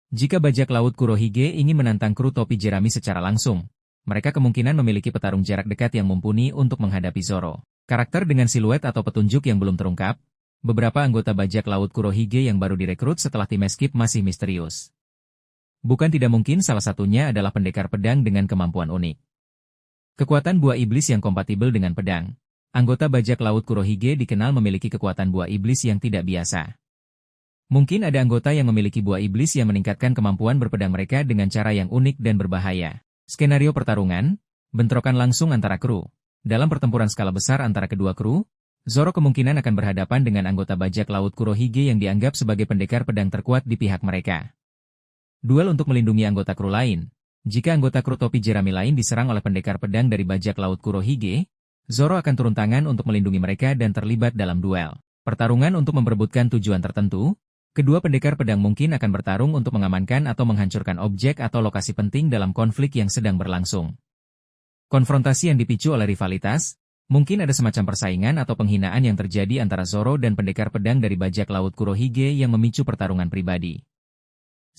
Jika bajak laut Kurohige ingin menantang kru topi jerami secara langsung, mereka kemungkinan memiliki petarung jarak dekat yang mumpuni untuk menghadapi Zoro. Karakter dengan siluet atau petunjuk yang belum terungkap, beberapa anggota bajak laut Kurohige yang baru direkrut setelah tim Escape masih misterius. Bukan tidak mungkin salah satunya adalah pendekar pedang dengan kemampuan unik. Kekuatan buah iblis yang kompatibel dengan pedang. Anggota bajak laut Kurohige dikenal memiliki kekuatan buah iblis yang tidak biasa. Mungkin ada anggota yang memiliki buah iblis yang meningkatkan kemampuan berpedang mereka dengan cara yang unik dan berbahaya. Skenario pertarungan, bentrokan langsung antara kru. Dalam pertempuran skala besar antara kedua kru, Zoro kemungkinan akan berhadapan dengan anggota bajak laut Kurohige yang dianggap sebagai pendekar pedang terkuat di pihak mereka. Duel untuk melindungi anggota kru lain. Jika anggota kru topi jerami lain diserang oleh pendekar pedang dari bajak laut Kurohige, Zoro akan turun tangan untuk melindungi mereka dan terlibat dalam duel. Pertarungan untuk memperebutkan tujuan tertentu, kedua pendekar pedang mungkin akan bertarung untuk mengamankan atau menghancurkan objek atau lokasi penting dalam konflik yang sedang berlangsung. Konfrontasi yang dipicu oleh rivalitas, mungkin ada semacam persaingan atau penghinaan yang terjadi antara Zoro dan pendekar pedang dari bajak laut Kurohige yang memicu pertarungan pribadi.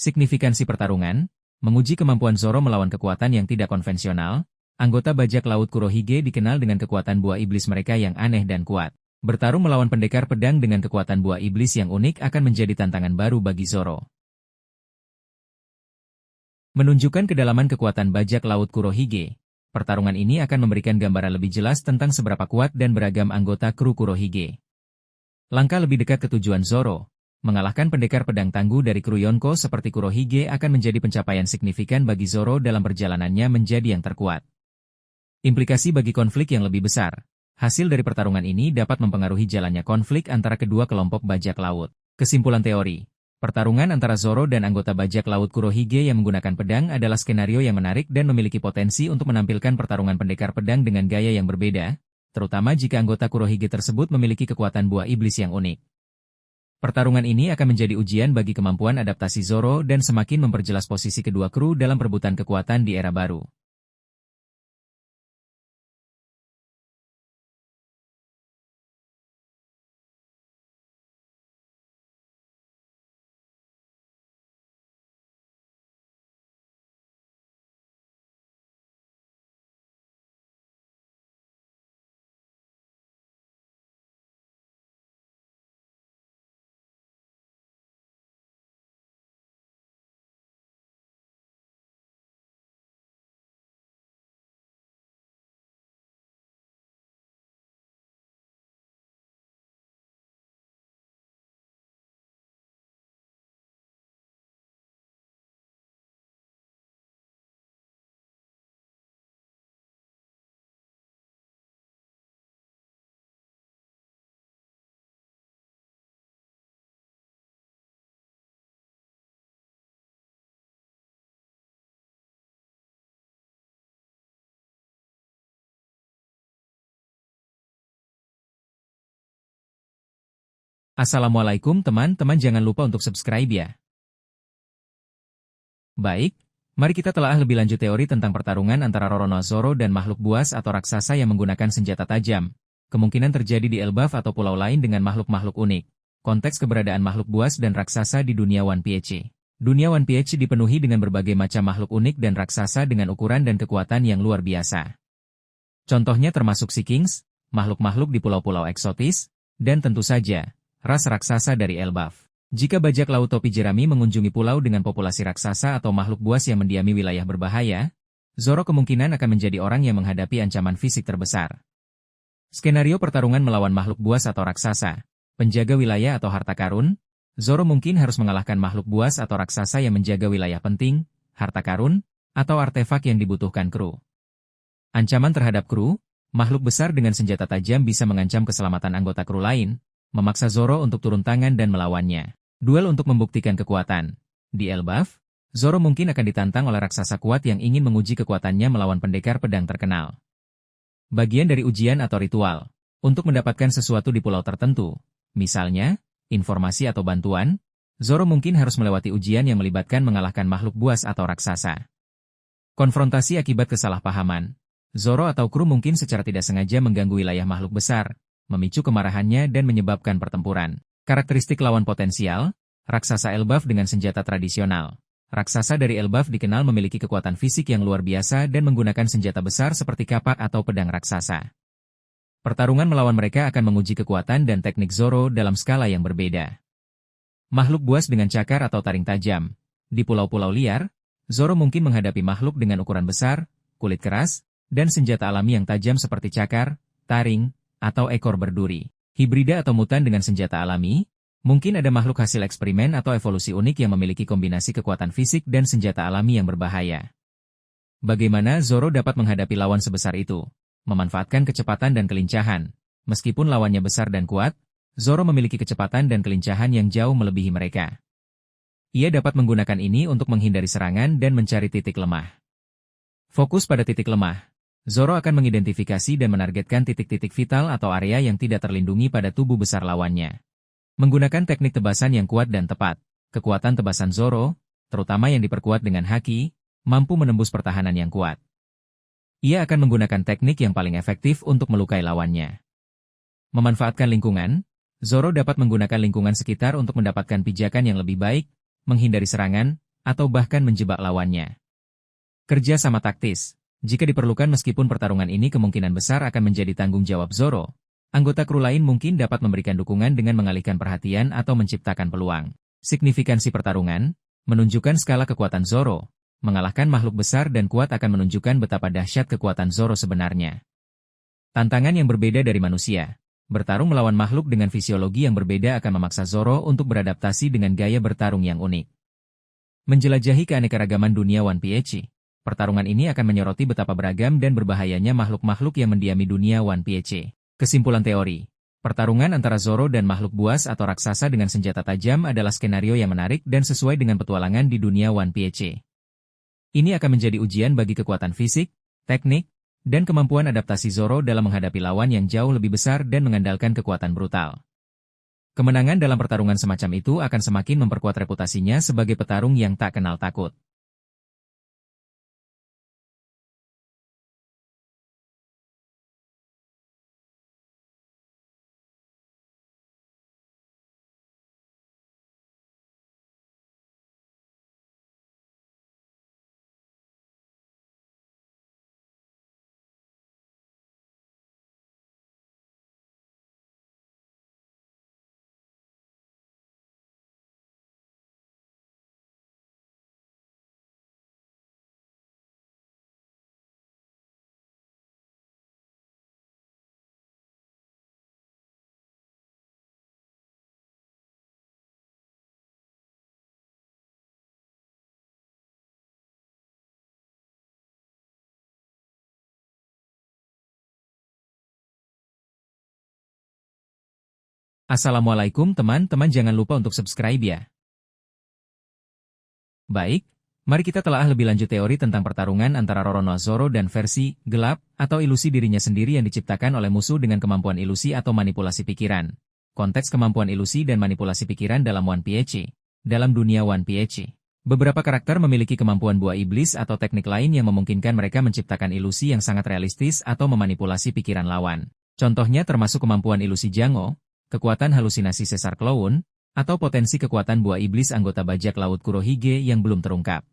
Signifikansi pertarungan, menguji kemampuan Zoro melawan kekuatan yang tidak konvensional. Anggota bajak laut Kurohige dikenal dengan kekuatan buah iblis mereka yang aneh dan kuat. Bertarung melawan pendekar pedang dengan kekuatan buah iblis yang unik akan menjadi tantangan baru bagi Zoro. Menunjukkan kedalaman kekuatan bajak laut Kurohige, pertarungan ini akan memberikan gambaran lebih jelas tentang seberapa kuat dan beragam anggota kru Kurohige. Langkah lebih dekat ke tujuan Zoro, mengalahkan pendekar pedang tangguh dari kru Yonko seperti Kurohige akan menjadi pencapaian signifikan bagi Zoro dalam perjalanannya menjadi yang terkuat. Implikasi bagi konflik yang lebih besar. Hasil dari pertarungan ini dapat mempengaruhi jalannya konflik antara kedua kelompok bajak laut. Kesimpulan teori. Pertarungan antara Zoro dan anggota bajak laut Kurohige yang menggunakan pedang adalah skenario yang menarik dan memiliki potensi untuk menampilkan pertarungan pendekar pedang dengan gaya yang berbeda, terutama jika anggota Kurohige tersebut memiliki kekuatan buah iblis yang unik. Pertarungan ini akan menjadi ujian bagi kemampuan adaptasi Zoro dan semakin memperjelas posisi kedua kru dalam perebutan kekuatan di era baru. Assalamualaikum teman-teman, jangan lupa untuk subscribe ya. Baik, mari kita telaah lebih lanjut teori tentang pertarungan antara Roronoa Zoro dan makhluk buas atau raksasa yang menggunakan senjata tajam. Kemungkinan terjadi di Elbaf atau pulau lain dengan makhluk-makhluk unik. Konteks keberadaan makhluk buas dan raksasa di dunia One Piece. Dunia One Piece dipenuhi dengan berbagai macam makhluk unik dan raksasa dengan ukuran dan kekuatan yang luar biasa. Contohnya termasuk Sea Kings, makhluk-makhluk di pulau-pulau eksotis, dan tentu saja, ras raksasa dari Elbaf. Jika bajak laut topi jerami mengunjungi pulau dengan populasi raksasa atau makhluk buas yang mendiami wilayah berbahaya, Zoro kemungkinan akan menjadi orang yang menghadapi ancaman fisik terbesar. Skenario pertarungan melawan makhluk buas atau raksasa, penjaga wilayah atau harta karun, Zoro mungkin harus mengalahkan makhluk buas atau raksasa yang menjaga wilayah penting, harta karun, atau artefak yang dibutuhkan kru. Ancaman terhadap kru, makhluk besar dengan senjata tajam bisa mengancam keselamatan anggota kru lain, memaksa Zoro untuk turun tangan dan melawannya. Duel untuk membuktikan kekuatan. Di Elbaf, Zoro mungkin akan ditantang oleh raksasa kuat yang ingin menguji kekuatannya melawan pendekar pedang terkenal. Bagian dari ujian atau ritual. Untuk mendapatkan sesuatu di pulau tertentu, misalnya, informasi atau bantuan, Zoro mungkin harus melewati ujian yang melibatkan mengalahkan makhluk buas atau raksasa. Konfrontasi akibat kesalahpahaman. Zoro atau kru mungkin secara tidak sengaja mengganggu wilayah makhluk besar, memicu kemarahannya dan menyebabkan pertempuran. Karakteristik lawan potensial, raksasa Elbaf dengan senjata tradisional. Raksasa dari Elbaf dikenal memiliki kekuatan fisik yang luar biasa dan menggunakan senjata besar seperti kapak atau pedang raksasa. Pertarungan melawan mereka akan menguji kekuatan dan teknik Zoro dalam skala yang berbeda. Makhluk buas dengan cakar atau taring tajam. Di pulau-pulau liar, Zoro mungkin menghadapi makhluk dengan ukuran besar, kulit keras, dan senjata alami yang tajam seperti cakar, taring, atau ekor berduri. Hibrida atau mutan dengan senjata alami, mungkin ada makhluk hasil eksperimen atau evolusi unik yang memiliki kombinasi kekuatan fisik dan senjata alami yang berbahaya. Bagaimana Zoro dapat menghadapi lawan sebesar itu? Memanfaatkan kecepatan dan kelincahan. Meskipun lawannya besar dan kuat, Zoro memiliki kecepatan dan kelincahan yang jauh melebihi mereka. Ia dapat menggunakan ini untuk menghindari serangan dan mencari titik lemah. Fokus pada titik lemah. Zoro akan mengidentifikasi dan menargetkan titik-titik vital atau area yang tidak terlindungi pada tubuh besar lawannya. Menggunakan teknik tebasan yang kuat dan tepat, kekuatan tebasan Zoro, terutama yang diperkuat dengan haki, mampu menembus pertahanan yang kuat. Ia akan menggunakan teknik yang paling efektif untuk melukai lawannya. Memanfaatkan lingkungan, Zoro dapat menggunakan lingkungan sekitar untuk mendapatkan pijakan yang lebih baik, menghindari serangan, atau bahkan menjebak lawannya. Kerja sama taktis. Jika diperlukan meskipun pertarungan ini kemungkinan besar akan menjadi tanggung jawab Zoro, anggota kru lain mungkin dapat memberikan dukungan dengan mengalihkan perhatian atau menciptakan peluang. Signifikansi pertarungan, menunjukkan skala kekuatan Zoro, mengalahkan makhluk besar dan kuat akan menunjukkan betapa dahsyat kekuatan Zoro sebenarnya. Tantangan yang berbeda dari manusia, bertarung melawan makhluk dengan fisiologi yang berbeda akan memaksa Zoro untuk beradaptasi dengan gaya bertarung yang unik. Menjelajahi keanekaragaman dunia One Piece. Pertarungan ini akan menyoroti betapa beragam dan berbahayanya makhluk-makhluk yang mendiami dunia One Piece. Kesimpulan teori. Pertarungan antara Zoro dan makhluk buas atau raksasa dengan senjata tajam adalah skenario yang menarik dan sesuai dengan petualangan di dunia One Piece. Ini akan menjadi ujian bagi kekuatan fisik, teknik, dan kemampuan adaptasi Zoro dalam menghadapi lawan yang jauh lebih besar dan mengandalkan kekuatan brutal. Kemenangan dalam pertarungan semacam itu akan semakin memperkuat reputasinya sebagai petarung yang tak kenal takut. Assalamualaikum teman-teman, jangan lupa untuk subscribe ya. Baik, mari kita telaah lebih lanjut teori tentang pertarungan antara Roronoa Zoro dan versi gelap atau ilusi dirinya sendiri yang diciptakan oleh musuh dengan kemampuan ilusi atau manipulasi pikiran. Konteks kemampuan ilusi dan manipulasi pikiran dalam One Piece. Dalam dunia One Piece, beberapa karakter memiliki kemampuan buah iblis atau teknik lain yang memungkinkan mereka menciptakan ilusi yang sangat realistis atau memanipulasi pikiran lawan. Contohnya termasuk kemampuan ilusi Jango, kekuatan halusinasi Caesar Clown, atau potensi kekuatan buah iblis anggota bajak laut Kurohige yang belum terungkap.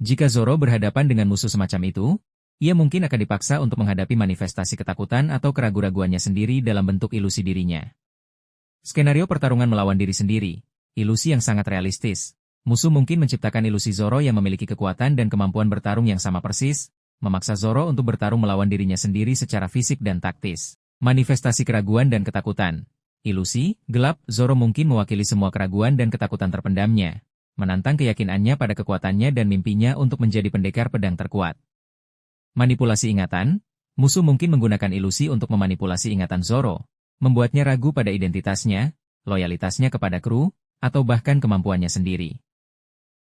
Jika Zoro berhadapan dengan musuh semacam itu, ia mungkin akan dipaksa untuk menghadapi manifestasi ketakutan atau keraguan-raguannya sendiri dalam bentuk ilusi dirinya. Skenario pertarungan melawan diri sendiri, ilusi yang sangat realistis. Musuh mungkin menciptakan ilusi Zoro yang memiliki kekuatan dan kemampuan bertarung yang sama persis, memaksa Zoro untuk bertarung melawan dirinya sendiri secara fisik dan taktis. Manifestasi keraguan dan ketakutan. Ilusi, gelap, Zoro mungkin mewakili semua keraguan dan ketakutan terpendamnya, menantang keyakinannya pada kekuatannya dan mimpinya untuk menjadi pendekar pedang terkuat. Manipulasi ingatan, musuh mungkin menggunakan ilusi untuk memanipulasi ingatan Zoro, membuatnya ragu pada identitasnya, loyalitasnya kepada kru, atau bahkan kemampuannya sendiri.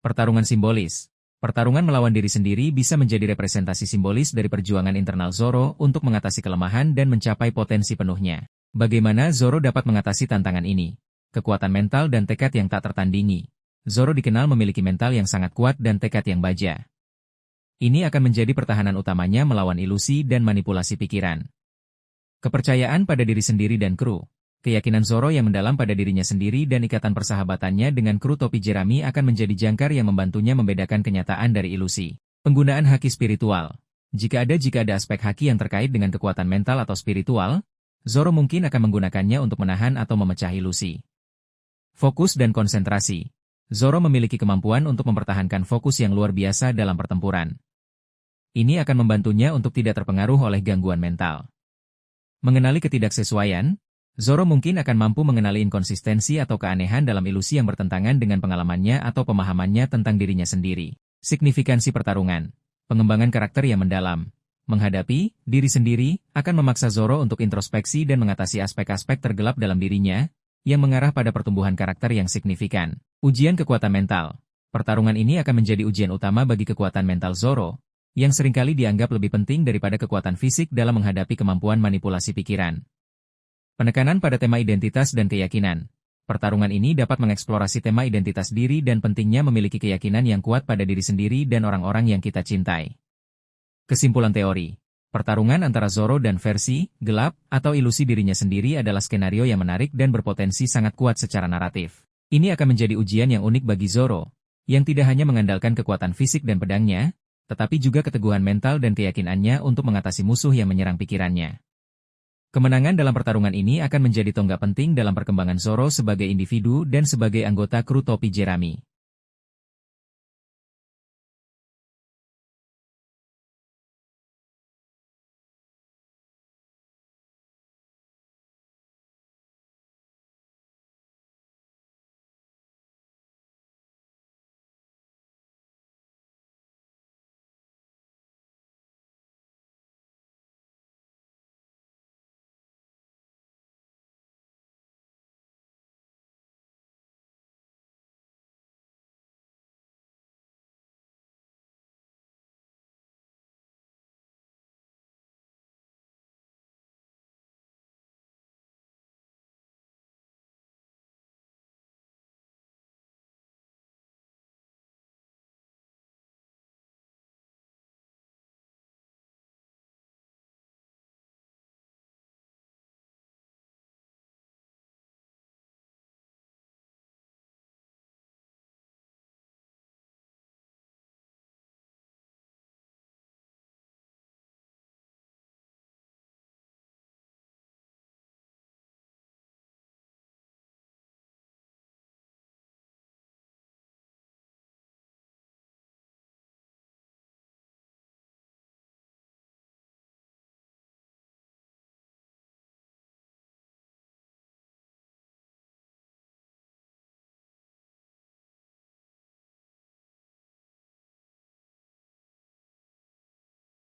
Pertarungan simbolis. Pertarungan melawan diri sendiri bisa menjadi representasi simbolis dari perjuangan internal Zoro untuk mengatasi kelemahan dan mencapai potensi penuhnya. Bagaimana Zoro dapat mengatasi tantangan ini? Kekuatan mental dan tekad yang tak tertandingi. Zoro dikenal memiliki mental yang sangat kuat dan tekad yang baja. Ini akan menjadi pertahanan utamanya melawan ilusi dan manipulasi pikiran. Kepercayaan pada diri sendiri dan kru. Keyakinan Zoro yang mendalam pada dirinya sendiri dan ikatan persahabatannya dengan kru topi jerami akan menjadi jangkar yang membantunya membedakan kenyataan dari ilusi. Penggunaan haki spiritual. Jika ada aspek haki yang terkait dengan kekuatan mental atau spiritual, Zoro mungkin akan menggunakannya untuk menahan atau memecah ilusi. Fokus dan konsentrasi. Zoro memiliki kemampuan untuk mempertahankan fokus yang luar biasa dalam pertempuran. Ini akan membantunya untuk tidak terpengaruh oleh gangguan mental. Mengenali ketidaksesuaian, Zoro mungkin akan mampu mengenali inkonsistensi atau keanehan dalam ilusi yang bertentangan dengan pengalamannya atau pemahamannya tentang dirinya sendiri. Signifikansi pertarungan. Pengembangan karakter yang mendalam. Menghadapi diri sendiri akan memaksa Zoro untuk introspeksi dan mengatasi aspek-aspek tergelap dalam dirinya, yang mengarah pada pertumbuhan karakter yang signifikan. Ujian kekuatan mental. Pertarungan ini akan menjadi ujian utama bagi kekuatan mental Zoro, yang seringkali dianggap lebih penting daripada kekuatan fisik dalam menghadapi kemampuan manipulasi pikiran. Penekanan pada tema identitas dan keyakinan. Pertarungan ini dapat mengeksplorasi tema identitas diri dan pentingnya memiliki keyakinan yang kuat pada diri sendiri dan orang-orang yang kita cintai. Kesimpulan teori. Pertarungan antara Zoro dan versi gelap atau ilusi dirinya sendiri adalah skenario yang menarik dan berpotensi sangat kuat secara naratif. Ini akan menjadi ujian yang unik bagi Zoro, yang tidak hanya mengandalkan kekuatan fisik dan pedangnya, tetapi juga keteguhan mental dan keyakinannya untuk mengatasi musuh yang menyerang pikirannya. Kemenangan dalam pertarungan ini akan menjadi tonggak penting dalam perkembangan Zoro sebagai individu dan sebagai anggota kru topi jerami.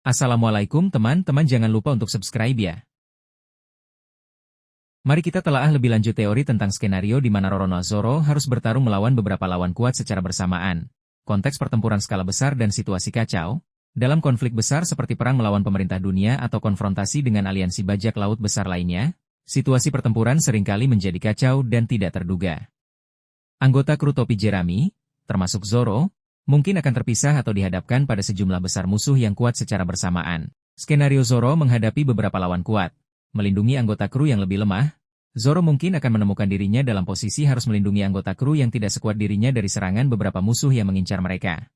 Assalamualaikum teman-teman, jangan lupa untuk subscribe ya. Mari kita telaah lebih lanjut teori tentang skenario di mana Roronoa Zoro harus bertarung melawan beberapa lawan kuat secara bersamaan. Konteks pertempuran skala besar dan situasi kacau. Dalam konflik besar seperti perang melawan pemerintah dunia atau konfrontasi dengan aliansi bajak laut besar lainnya, Situasi pertempuran seringkali menjadi kacau dan tidak terduga. Anggota kru topi jerami, termasuk Zoro, mungkin akan terpisah atau dihadapkan pada sejumlah besar musuh yang kuat secara bersamaan. Skenario Zoro menghadapi beberapa lawan kuat, melindungi anggota kru yang lebih lemah. Zoro mungkin akan menemukan dirinya dalam posisi harus melindungi anggota kru yang tidak sekuat dirinya dari serangan beberapa musuh yang mengincar mereka.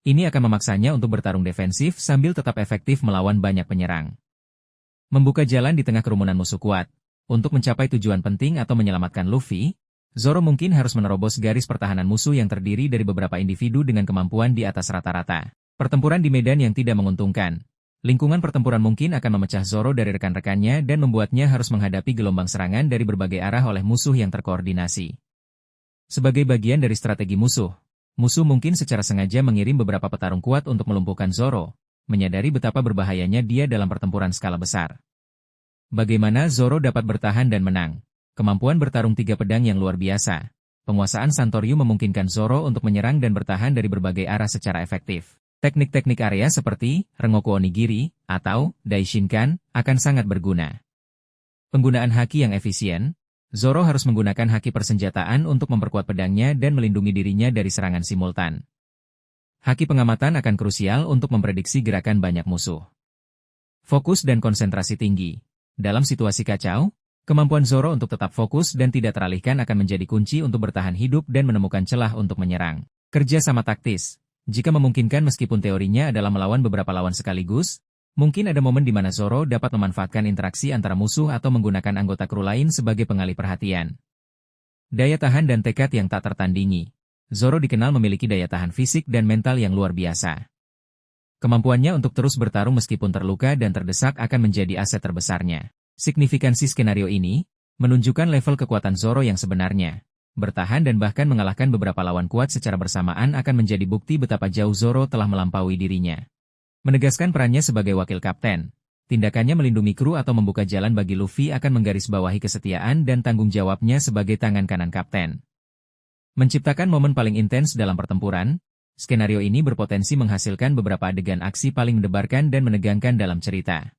Ini akan memaksanya untuk bertarung defensif sambil tetap efektif melawan banyak penyerang. Membuka jalan di tengah kerumunan musuh kuat. Untuk mencapai tujuan penting atau menyelamatkan Luffy, Zoro mungkin harus menerobos garis pertahanan musuh yang terdiri dari beberapa individu dengan kemampuan di atas rata-rata. Pertempuran di medan yang tidak menguntungkan. Lingkungan pertempuran mungkin akan memecah Zoro dari rekan-rekannya dan membuatnya harus menghadapi gelombang serangan dari berbagai arah oleh musuh yang terkoordinasi. Sebagai bagian dari strategi musuh mungkin secara sengaja mengirim beberapa petarung kuat untuk melumpuhkan Zoro, menyadari betapa berbahayanya dia dalam pertempuran skala besar. Bagaimana Zoro dapat bertahan dan menang? Kemampuan bertarung tiga pedang yang luar biasa. Penguasaan Santoryu memungkinkan Zoro untuk menyerang dan bertahan dari berbagai arah secara efektif. Teknik-teknik area seperti Rengoku Onigiri atau Daishinkan akan sangat berguna. Penggunaan haki yang efisien. Zoro harus menggunakan haki persenjataan untuk memperkuat pedangnya dan melindungi dirinya dari serangan simultan. Haki pengamatan akan krusial untuk memprediksi gerakan banyak musuh. Fokus dan konsentrasi tinggi. Dalam situasi kacau, kemampuan Zoro untuk tetap fokus dan tidak teralihkan akan menjadi kunci untuk bertahan hidup dan menemukan celah untuk menyerang. Kerja sama taktis. Jika memungkinkan meskipun teorinya adalah melawan beberapa lawan sekaligus, mungkin ada momen di mana Zoro dapat memanfaatkan interaksi antara musuh atau menggunakan anggota kru lain sebagai pengalih perhatian. Daya tahan dan tekad yang tak tertandingi. Zoro dikenal memiliki daya tahan fisik dan mental yang luar biasa. Kemampuannya untuk terus bertarung meskipun terluka dan terdesak akan menjadi aset terbesarnya. Signifikansi skenario ini menunjukkan level kekuatan Zoro yang sebenarnya. Bertahan dan bahkan mengalahkan beberapa lawan kuat secara bersamaan akan menjadi bukti betapa jauh Zoro telah melampaui dirinya. Menegaskan perannya sebagai wakil kapten. Tindakannya melindungi kru atau membuka jalan bagi Luffy akan menggarisbawahi kesetiaan dan tanggung jawabnya sebagai tangan kanan kapten. Menciptakan momen paling intens dalam pertempuran, skenario ini berpotensi menghasilkan beberapa adegan aksi paling mendebarkan dan menegangkan dalam cerita.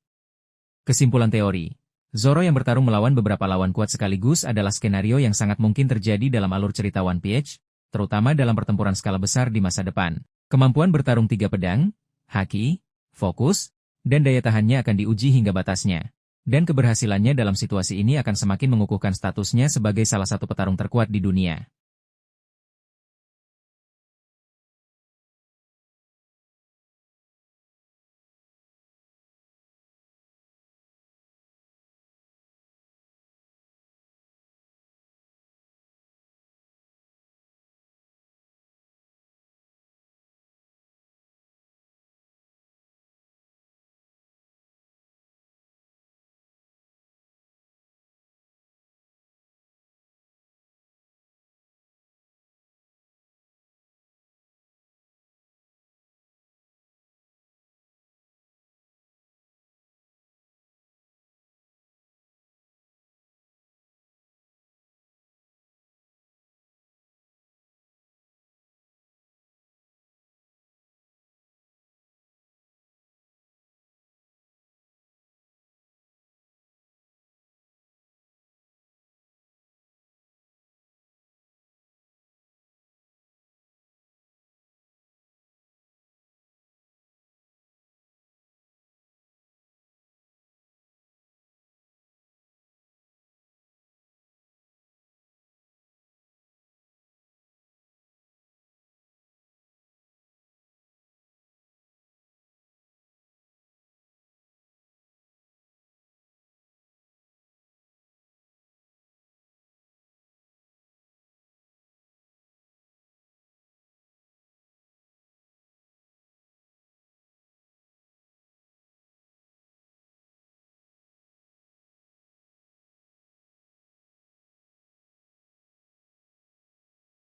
Kesimpulan teori. Zoro yang bertarung melawan beberapa lawan kuat sekaligus adalah skenario yang sangat mungkin terjadi dalam alur cerita One Piece, terutama dalam pertempuran skala besar di masa depan. Kemampuan bertarung tiga pedang, haki, fokus, dan daya tahannya akan diuji hingga batasnya. Dan keberhasilannya dalam situasi ini akan semakin mengukuhkan statusnya sebagai salah satu petarung terkuat di dunia.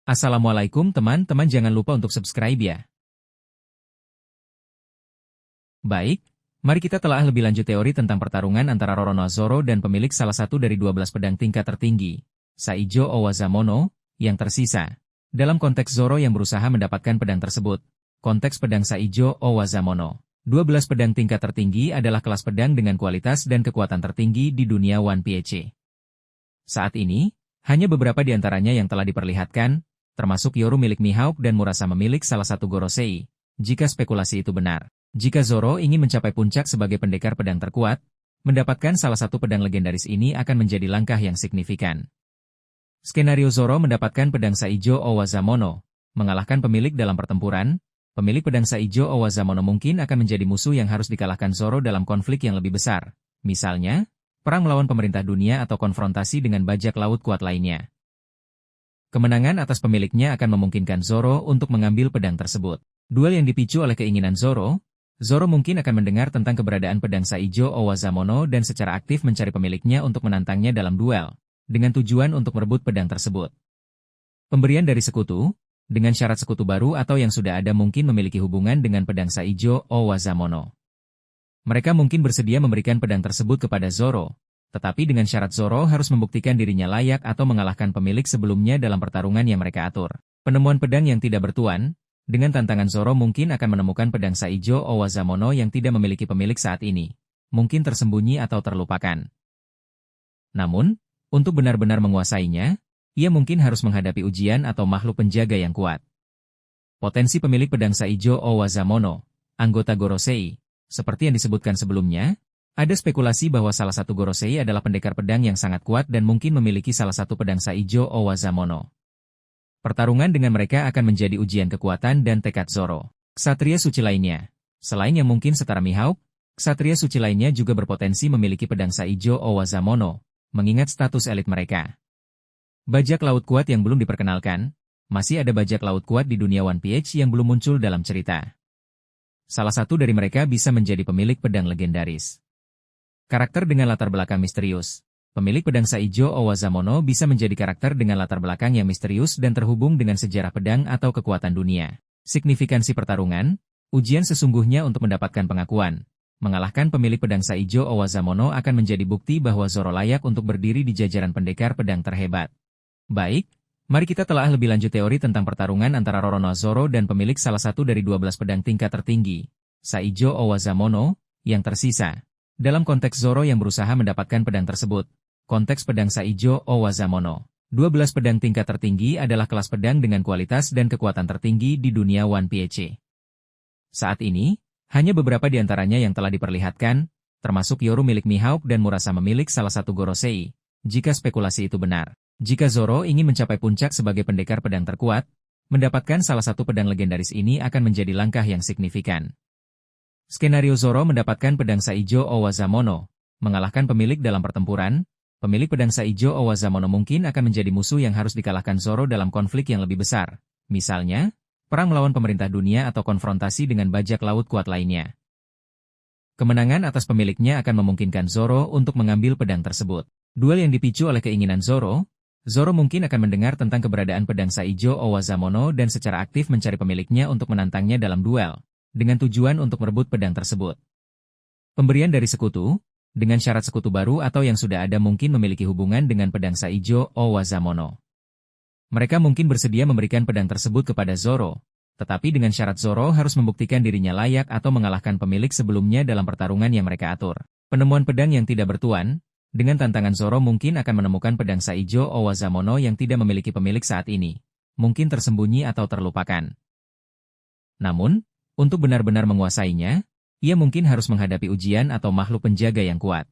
Assalamualaikum teman-teman, jangan lupa untuk subscribe ya. Baik, mari kita telah lebih lanjut teori tentang pertarungan antara Roronoa Zoro dan pemilik salah satu dari 12 pedang tingkat tertinggi, Saijo Owazamono, yang tersisa. Dalam konteks Zoro yang berusaha mendapatkan pedang tersebut, konteks pedang Saijo Owazamono. 12 pedang tingkat tertinggi adalah kelas pedang dengan kualitas dan kekuatan tertinggi di dunia One Piece. Saat ini, hanya beberapa di antaranya yang telah diperlihatkan, termasuk Yoru milik Mihawk dan Murasame milik salah satu Gorosei, jika spekulasi itu benar. Jika Zoro ingin mencapai puncak sebagai pendekar pedang terkuat, mendapatkan salah satu pedang legendaris ini akan menjadi langkah yang signifikan. Skenario Zoro mendapatkan pedang Saijo Owazamono, mengalahkan pemilik dalam pertempuran. Pemilik pedang Saijo Owazamono mungkin akan menjadi musuh yang harus dikalahkan Zoro dalam konflik yang lebih besar. Misalnya, perang melawan pemerintah dunia atau konfrontasi dengan bajak laut kuat lainnya. Kemenangan atas pemiliknya akan memungkinkan Zoro untuk mengambil pedang tersebut. Duel yang dipicu oleh keinginan Zoro mungkin akan mendengar tentang keberadaan pedang Saijo Owazamono dan secara aktif mencari pemiliknya untuk menantangnya dalam duel, dengan tujuan untuk merebut pedang tersebut. Pemberian dari sekutu, dengan syarat sekutu baru atau yang sudah ada mungkin memiliki hubungan dengan pedang Saijo Owazamono. Mereka mungkin bersedia memberikan pedang tersebut kepada Zoro, tetapi dengan syarat Zoro harus membuktikan dirinya layak atau mengalahkan pemilik sebelumnya dalam pertarungan yang mereka atur. Penemuan pedang yang tidak bertuan, dengan tantangan Zoro mungkin akan menemukan pedang Saijo Owazamono yang tidak memiliki pemilik saat ini, mungkin tersembunyi atau terlupakan. Namun, untuk benar-benar menguasainya, ia mungkin harus menghadapi ujian atau makhluk penjaga yang kuat. Potensi pemilik pedang Saijo Owazamono, anggota Gorosei, seperti yang disebutkan sebelumnya, ada spekulasi bahwa salah satu Gorosei adalah pendekar pedang yang sangat kuat dan mungkin memiliki salah satu pedang Saijo Owazamono. Pertarungan dengan mereka akan menjadi ujian kekuatan dan tekad Zoro. Ksatria suci lainnya, selain yang mungkin setara Mihawk, ksatria suci lainnya juga berpotensi memiliki pedang Saijo Owazamono, mengingat status elit mereka. Bajak laut kuat yang belum diperkenalkan, masih ada bajak laut kuat di dunia One Piece yang belum muncul dalam cerita. Salah satu dari mereka bisa menjadi pemilik pedang legendaris. Karakter dengan latar belakang misterius. Pemilik pedang Saijo Owazamono bisa menjadi karakter dengan latar belakang yang misterius dan terhubung dengan sejarah pedang atau kekuatan dunia. Signifikansi pertarungan, ujian sesungguhnya untuk mendapatkan pengakuan. Mengalahkan pemilik pedang Saijo Owazamono akan menjadi bukti bahwa Zoro layak untuk berdiri di jajaran pendekar pedang terhebat. Baik, mari kita telah lebih lanjut teori tentang pertarungan antara Roronoa Zoro dan pemilik salah satu dari 12 pedang tingkat tertinggi, Saijo Owazamono, yang tersisa. Dalam konteks Zoro yang berusaha mendapatkan pedang tersebut, konteks pedang Saijo Owazamono. 12 pedang tingkat tertinggi adalah kelas pedang dengan kualitas dan kekuatan tertinggi di dunia One Piece. Saat ini, hanya beberapa di antaranya yang telah diperlihatkan, termasuk Yoru milik Mihawk dan Murasame milik salah satu Gorosei, jika spekulasi itu benar. Jika Zoro ingin mencapai puncak sebagai pendekar pedang terkuat, mendapatkan salah satu pedang legendaris ini akan menjadi langkah yang signifikan. Skenario Zoro mendapatkan pedang Saijo Owazamono, mengalahkan pemilik dalam pertempuran. Pemilik pedang Saijo Owazamono mungkin akan menjadi musuh yang harus dikalahkan Zoro dalam konflik yang lebih besar. Misalnya, perang melawan pemerintah dunia atau konfrontasi dengan bajak laut kuat lainnya. Kemenangan atas pemiliknya akan memungkinkan Zoro untuk mengambil pedang tersebut. Duel yang dipicu oleh keinginan Zoro mungkin akan mendengar tentang keberadaan pedang Saijo Owazamono dan secara aktif mencari pemiliknya untuk menantangnya dalam duel, dengan tujuan untuk merebut pedang tersebut. Pemberian dari sekutu, dengan syarat sekutu baru atau yang sudah ada mungkin memiliki hubungan dengan pedang Saijo Owazamono. Mereka mungkin bersedia memberikan pedang tersebut kepada Zoro, tetapi dengan syarat Zoro harus membuktikan dirinya layak atau mengalahkan pemilik sebelumnya dalam pertarungan yang mereka atur. Penemuan pedang yang tidak bertuan, dengan tantangan Zoro mungkin akan menemukan pedang Saijo Owazamono yang tidak memiliki pemilik saat ini, mungkin tersembunyi atau terlupakan. Namun, untuk benar-benar menguasainya, ia mungkin harus menghadapi ujian atau makhluk penjaga yang kuat.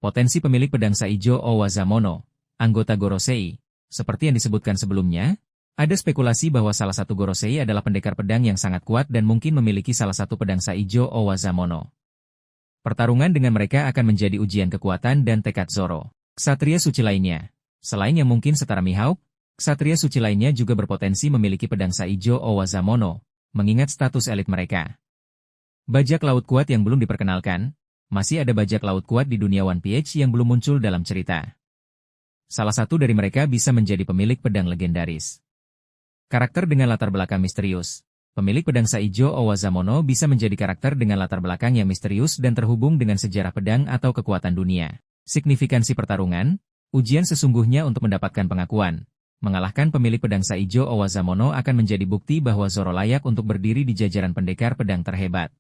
Potensi pemilik pedang Saijo Owazamono, anggota Gorosei, seperti yang disebutkan sebelumnya, ada spekulasi bahwa salah satu Gorosei adalah pendekar pedang yang sangat kuat dan mungkin memiliki salah satu pedang Saijo Owazamono. Pertarungan dengan mereka akan menjadi ujian kekuatan dan tekad Zoro. Ksatria suci lainnya, selain yang mungkin setara Mihawk, ksatria suci lainnya juga berpotensi memiliki pedang Saijo Owazamono, mengingat status elit mereka. Bajak laut kuat yang belum diperkenalkan, masih ada bajak laut kuat di dunia One Piece yang belum muncul dalam cerita. Salah satu dari mereka bisa menjadi pemilik pedang legendaris. Karakter dengan latar belakang misterius. Pemilik pedang Saijo Owazamono bisa menjadi karakter dengan latar belakang yang misterius dan terhubung dengan sejarah pedang atau kekuatan dunia. Signifikansi pertarungan, ujian sesungguhnya untuk mendapatkan pengakuan. Mengalahkan pemilik pedang Saijo Owazamono akan menjadi bukti bahwa Zoro layak untuk berdiri di jajaran pendekar pedang terhebat.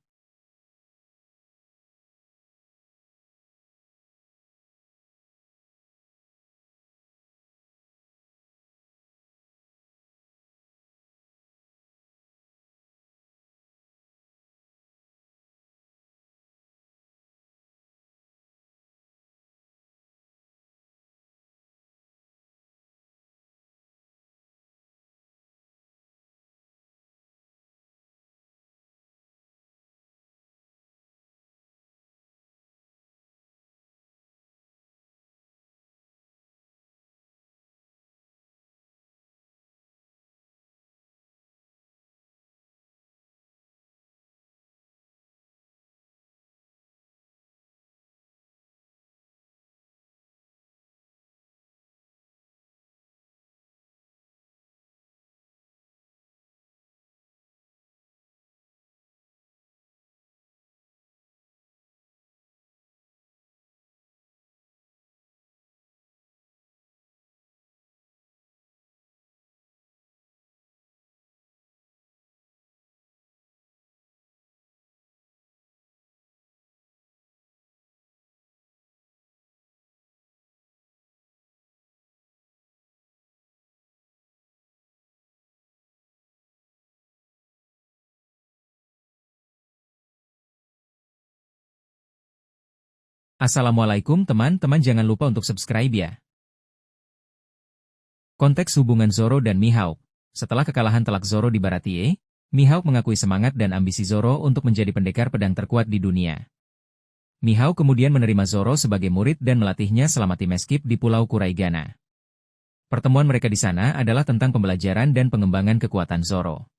Assalamualaikum teman-teman, jangan lupa untuk subscribe ya. Konteks hubungan Zoro dan Mihawk. Setelah kekalahan telak Zoro di Baratie, Mihawk mengakui semangat dan ambisi Zoro untuk menjadi pendekar pedang terkuat di dunia. Mihawk kemudian menerima Zoro sebagai murid dan melatihnya selama tim Escape di Pulau Kuraigana. Pertemuan mereka di sana adalah tentang pembelajaran dan pengembangan kekuatan Zoro.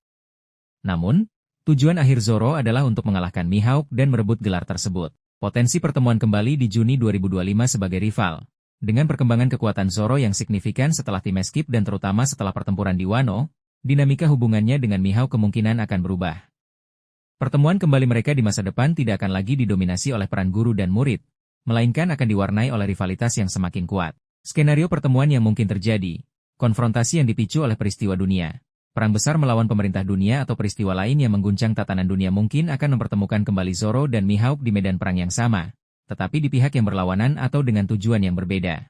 Namun, tujuan akhir Zoro adalah untuk mengalahkan Mihawk dan merebut gelar tersebut. Potensi pertemuan kembali di Juni 2025 sebagai rival. Dengan perkembangan kekuatan Zoro yang signifikan setelah tim Escape dan terutama setelah pertempuran di Wano, dinamika hubungannya dengan Mihawk kemungkinan akan berubah. Pertemuan kembali mereka di masa depan tidak akan lagi didominasi oleh peran guru dan murid, melainkan akan diwarnai oleh rivalitas yang semakin kuat. Skenario pertemuan yang mungkin terjadi, konfrontasi yang dipicu oleh peristiwa dunia, perang besar melawan pemerintah dunia atau peristiwa lain yang mengguncang tatanan dunia mungkin akan mempertemukan kembali Zoro dan Mihawk di medan perang yang sama, tetapi di pihak yang berlawanan atau dengan tujuan yang berbeda.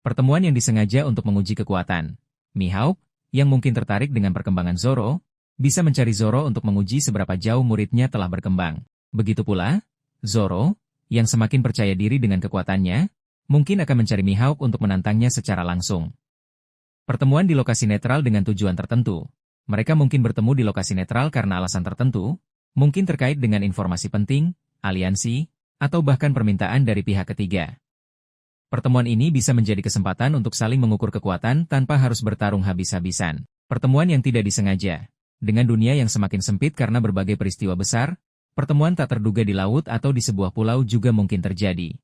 Pertemuan yang disengaja untuk menguji kekuatan. Mihawk, yang mungkin tertarik dengan perkembangan Zoro, bisa mencari Zoro untuk menguji seberapa jauh muridnya telah berkembang. Begitu pula, Zoro, yang semakin percaya diri dengan kekuatannya, mungkin akan mencari Mihawk untuk menantangnya secara langsung. Pertemuan di lokasi netral dengan tujuan tertentu. Mereka mungkin bertemu di lokasi netral karena alasan tertentu, mungkin terkait dengan informasi penting, aliansi, atau bahkan permintaan dari pihak ketiga. Pertemuan ini bisa menjadi kesempatan untuk saling mengukur kekuatan tanpa harus bertarung habis-habisan. Pertemuan yang tidak disengaja. Dengan dunia yang semakin sempit karena berbagai peristiwa besar, pertemuan tak terduga di laut atau di sebuah pulau juga mungkin terjadi.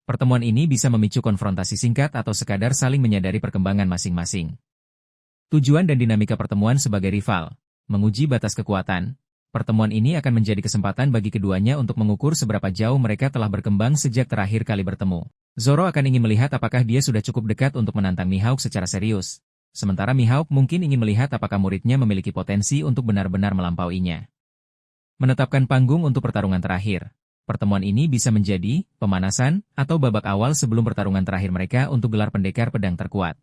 Pertemuan ini bisa memicu konfrontasi singkat atau sekadar saling menyadari perkembangan masing-masing. Tujuan dan dinamika pertemuan sebagai rival, menguji batas kekuatan. Pertemuan ini akan menjadi kesempatan bagi keduanya untuk mengukur seberapa jauh mereka telah berkembang sejak terakhir kali bertemu. Zoro akan ingin melihat apakah dia sudah cukup dekat untuk menantang Mihawk secara serius. Sementara Mihawk mungkin ingin melihat apakah muridnya memiliki potensi untuk benar-benar melampauinya. Menetapkan panggung untuk pertarungan terakhir. Pertemuan ini bisa menjadi pemanasan atau babak awal sebelum pertarungan terakhir mereka untuk gelar pendekar pedang terkuat.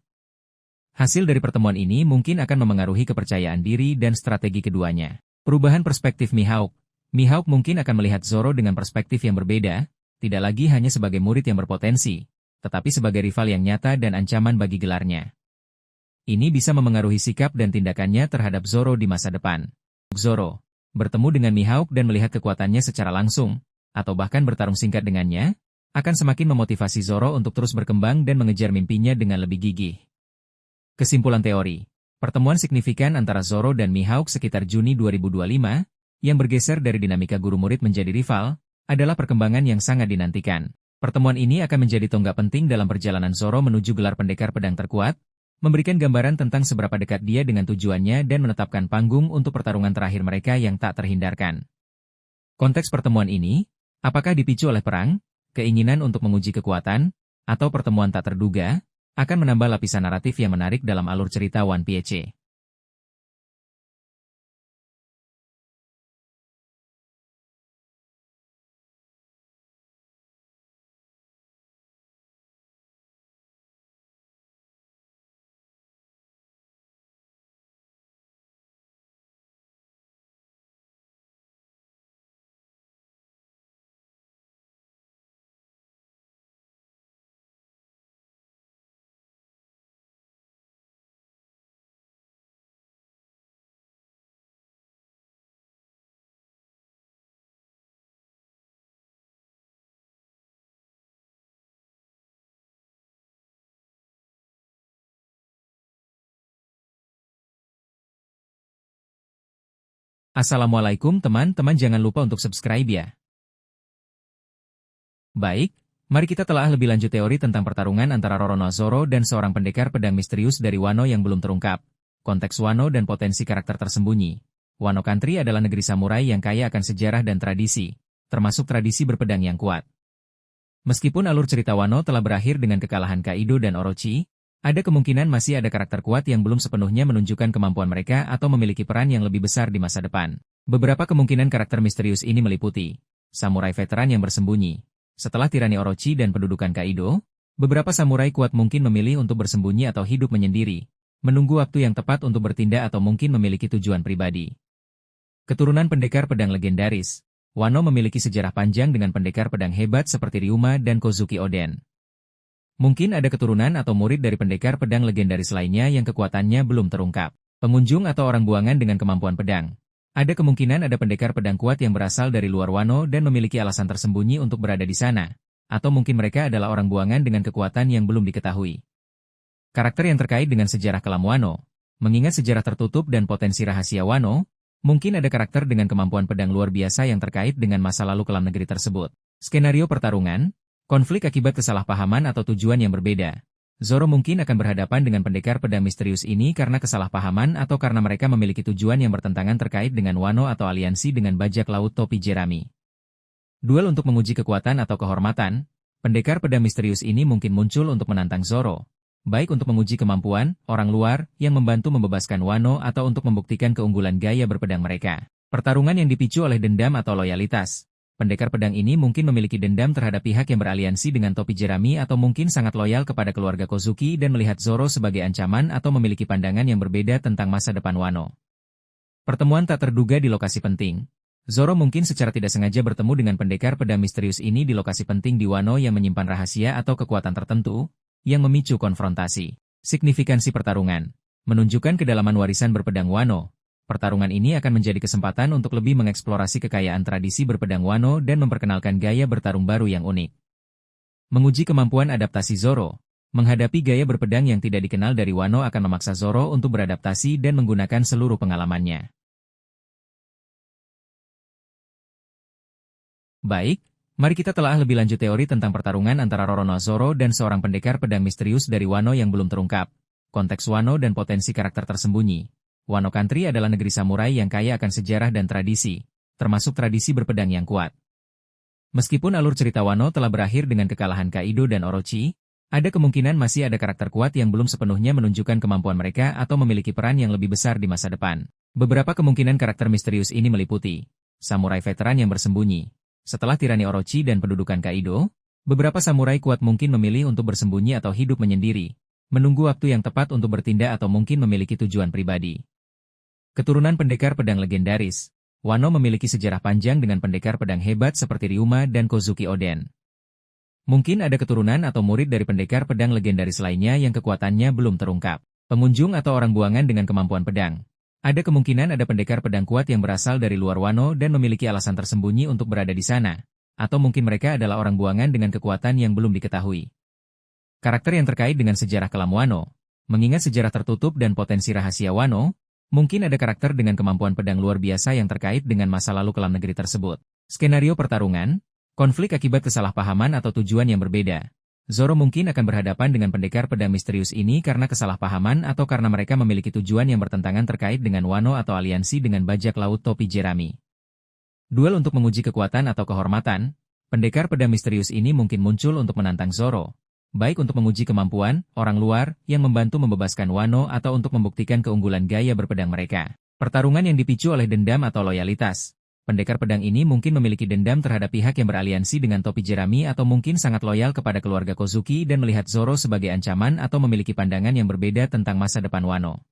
Hasil dari pertemuan ini mungkin akan memengaruhi kepercayaan diri dan strategi keduanya. Perubahan perspektif Mihawk. Mihawk mungkin akan melihat Zoro dengan perspektif yang berbeda, tidak lagi hanya sebagai murid yang berpotensi, tetapi sebagai rival yang nyata dan ancaman bagi gelarnya. Ini bisa memengaruhi sikap dan tindakannya terhadap Zoro di masa depan. Zoro bertemu dengan Mihawk dan melihat kekuatannya secara langsung, atau bahkan bertarung singkat dengannya, akan semakin memotivasi Zoro untuk terus berkembang dan mengejar mimpinya dengan lebih gigih. Kesimpulan teori. Pertemuan signifikan antara Zoro dan Mihawk sekitar Juni 2025, yang bergeser dari dinamika guru-murid menjadi rival, adalah perkembangan yang sangat dinantikan. Pertemuan ini akan menjadi tonggak penting dalam perjalanan Zoro menuju gelar pendekar pedang terkuat, memberikan gambaran tentang seberapa dekat dia dengan tujuannya dan menetapkan panggung untuk pertarungan terakhir mereka yang tak terhindarkan. Konteks pertemuan ini, apakah dipicu oleh perang, keinginan untuk menguji kekuatan, atau pertemuan tak terduga, akan menambah lapisan naratif yang menarik dalam alur cerita One Piece. Assalamualaikum teman-teman, jangan lupa untuk subscribe ya. Baik, mari kita telah lebih lanjut teori tentang pertarungan antara Roronoa Zoro dan seorang pendekar pedang misterius dari Wano yang belum terungkap. Konteks Wano dan potensi karakter tersembunyi. Wano Country adalah negeri samurai yang kaya akan sejarah dan tradisi, termasuk tradisi berpedang yang kuat. Meskipun alur cerita Wano telah berakhir dengan kekalahan Kaido dan Orochi, ada kemungkinan masih ada karakter kuat yang belum sepenuhnya menunjukkan kemampuan mereka atau memiliki peran yang lebih besar di masa depan. Beberapa kemungkinan karakter misterius ini meliputi samurai veteran yang bersembunyi. Setelah tirani Orochi dan pendudukan Kaido, beberapa samurai kuat mungkin memilih untuk bersembunyi atau hidup menyendiri, menunggu waktu yang tepat untuk bertindak atau mungkin memiliki tujuan pribadi. Keturunan pendekar pedang legendaris. Wano memiliki sejarah panjang dengan pendekar pedang hebat seperti Ryuma dan Kozuki Oden. Mungkin ada keturunan atau murid dari pendekar pedang legendaris lainnya yang kekuatannya belum terungkap. Pengunjung atau orang buangan dengan kemampuan pedang. Ada kemungkinan ada pendekar pedang kuat yang berasal dari luar Wano dan memiliki alasan tersembunyi untuk berada di sana. Atau mungkin mereka adalah orang buangan dengan kekuatan yang belum diketahui. Karakter yang terkait dengan sejarah kelam Wano. Mengingat sejarah tertutup dan potensi rahasia Wano, mungkin ada karakter dengan kemampuan pedang luar biasa yang terkait dengan masa lalu kelam negeri tersebut. Skenario pertarungan, konflik akibat kesalahpahaman atau tujuan yang berbeda. Zoro mungkin akan berhadapan dengan pendekar pedang misterius ini karena kesalahpahaman atau karena mereka memiliki tujuan yang bertentangan terkait dengan Wano atau aliansi dengan bajak laut topi jerami. Duel untuk menguji kekuatan atau kehormatan, pendekar pedang misterius ini mungkin muncul untuk menantang Zoro. Baik untuk menguji kemampuan orang luar yang membantu membebaskan Wano atau untuk membuktikan keunggulan gaya berpedang mereka. Pertarungan yang dipicu oleh dendam atau loyalitas. Pendekar pedang ini mungkin memiliki dendam terhadap pihak yang beraliansi dengan topi jerami atau mungkin sangat loyal kepada keluarga Kozuki dan melihat Zoro sebagai ancaman atau memiliki pandangan yang berbeda tentang masa depan Wano. Pertemuan tak terduga di lokasi penting. Zoro mungkin secara tidak sengaja bertemu dengan pendekar pedang misterius ini di lokasi penting di Wano yang menyimpan rahasia atau kekuatan tertentu, yang memicu konfrontasi. Signifikansi pertarungan menunjukkan kedalaman warisan berpedang Wano. Pertarungan ini akan menjadi kesempatan untuk lebih mengeksplorasi kekayaan tradisi berpedang Wano dan memperkenalkan gaya bertarung baru yang unik. Menguji kemampuan adaptasi Zoro. Menghadapi gaya berpedang yang tidak dikenal dari Wano akan memaksa Zoro untuk beradaptasi dan menggunakan seluruh pengalamannya. Baik, mari kita telah lebih lanjut teori tentang pertarungan antara Roronoa Zoro dan seorang pendekar pedang misterius dari Wano yang belum terungkap. Konteks Wano dan potensi karakter tersembunyi. Wano Country adalah negeri samurai yang kaya akan sejarah dan tradisi, termasuk tradisi berpedang yang kuat. Meskipun alur cerita Wano telah berakhir dengan kekalahan Kaido dan Orochi, ada kemungkinan masih ada karakter kuat yang belum sepenuhnya menunjukkan kemampuan mereka atau memiliki peran yang lebih besar di masa depan. Beberapa kemungkinan karakter misterius ini meliputi samurai veteran yang bersembunyi. Setelah tirani Orochi dan pendudukan Kaido, beberapa samurai kuat mungkin memilih untuk bersembunyi atau hidup menyendiri, menunggu waktu yang tepat untuk bertindak atau mungkin memiliki tujuan pribadi. Keturunan pendekar pedang legendaris. Wano memiliki sejarah panjang dengan pendekar pedang hebat seperti Ryuma dan Kozuki Oden. Mungkin ada keturunan atau murid dari pendekar pedang legendaris lainnya yang kekuatannya belum terungkap. Pengunjung atau orang buangan dengan kemampuan pedang. Ada kemungkinan ada pendekar pedang kuat yang berasal dari luar Wano dan memiliki alasan tersembunyi untuk berada di sana. Atau mungkin mereka adalah orang buangan dengan kekuatan yang belum diketahui. Karakter yang terkait dengan sejarah kelam Wano. Mengingat sejarah tertutup dan potensi rahasia Wano, mungkin ada karakter dengan kemampuan pedang luar biasa yang terkait dengan masa lalu kelam negeri tersebut. Skenario pertarungan, konflik akibat kesalahpahaman atau tujuan yang berbeda. Zoro mungkin akan berhadapan dengan pendekar pedang misterius ini karena kesalahpahaman atau karena mereka memiliki tujuan yang bertentangan terkait dengan Wano atau aliansi dengan bajak laut topi jerami. Duel untuk menguji kekuatan atau kehormatan, pendekar pedang misterius ini mungkin muncul untuk menantang Zoro. Baik untuk menguji kemampuan orang luar yang membantu membebaskan Wano atau untuk membuktikan keunggulan gaya berpedang mereka. Pertarungan yang dipicu oleh dendam atau loyalitas. Pendekar pedang ini mungkin memiliki dendam terhadap pihak yang beraliansi dengan topi jerami atau mungkin sangat loyal kepada keluarga Kozuki dan melihat Zoro sebagai ancaman atau memiliki pandangan yang berbeda tentang masa depan Wano.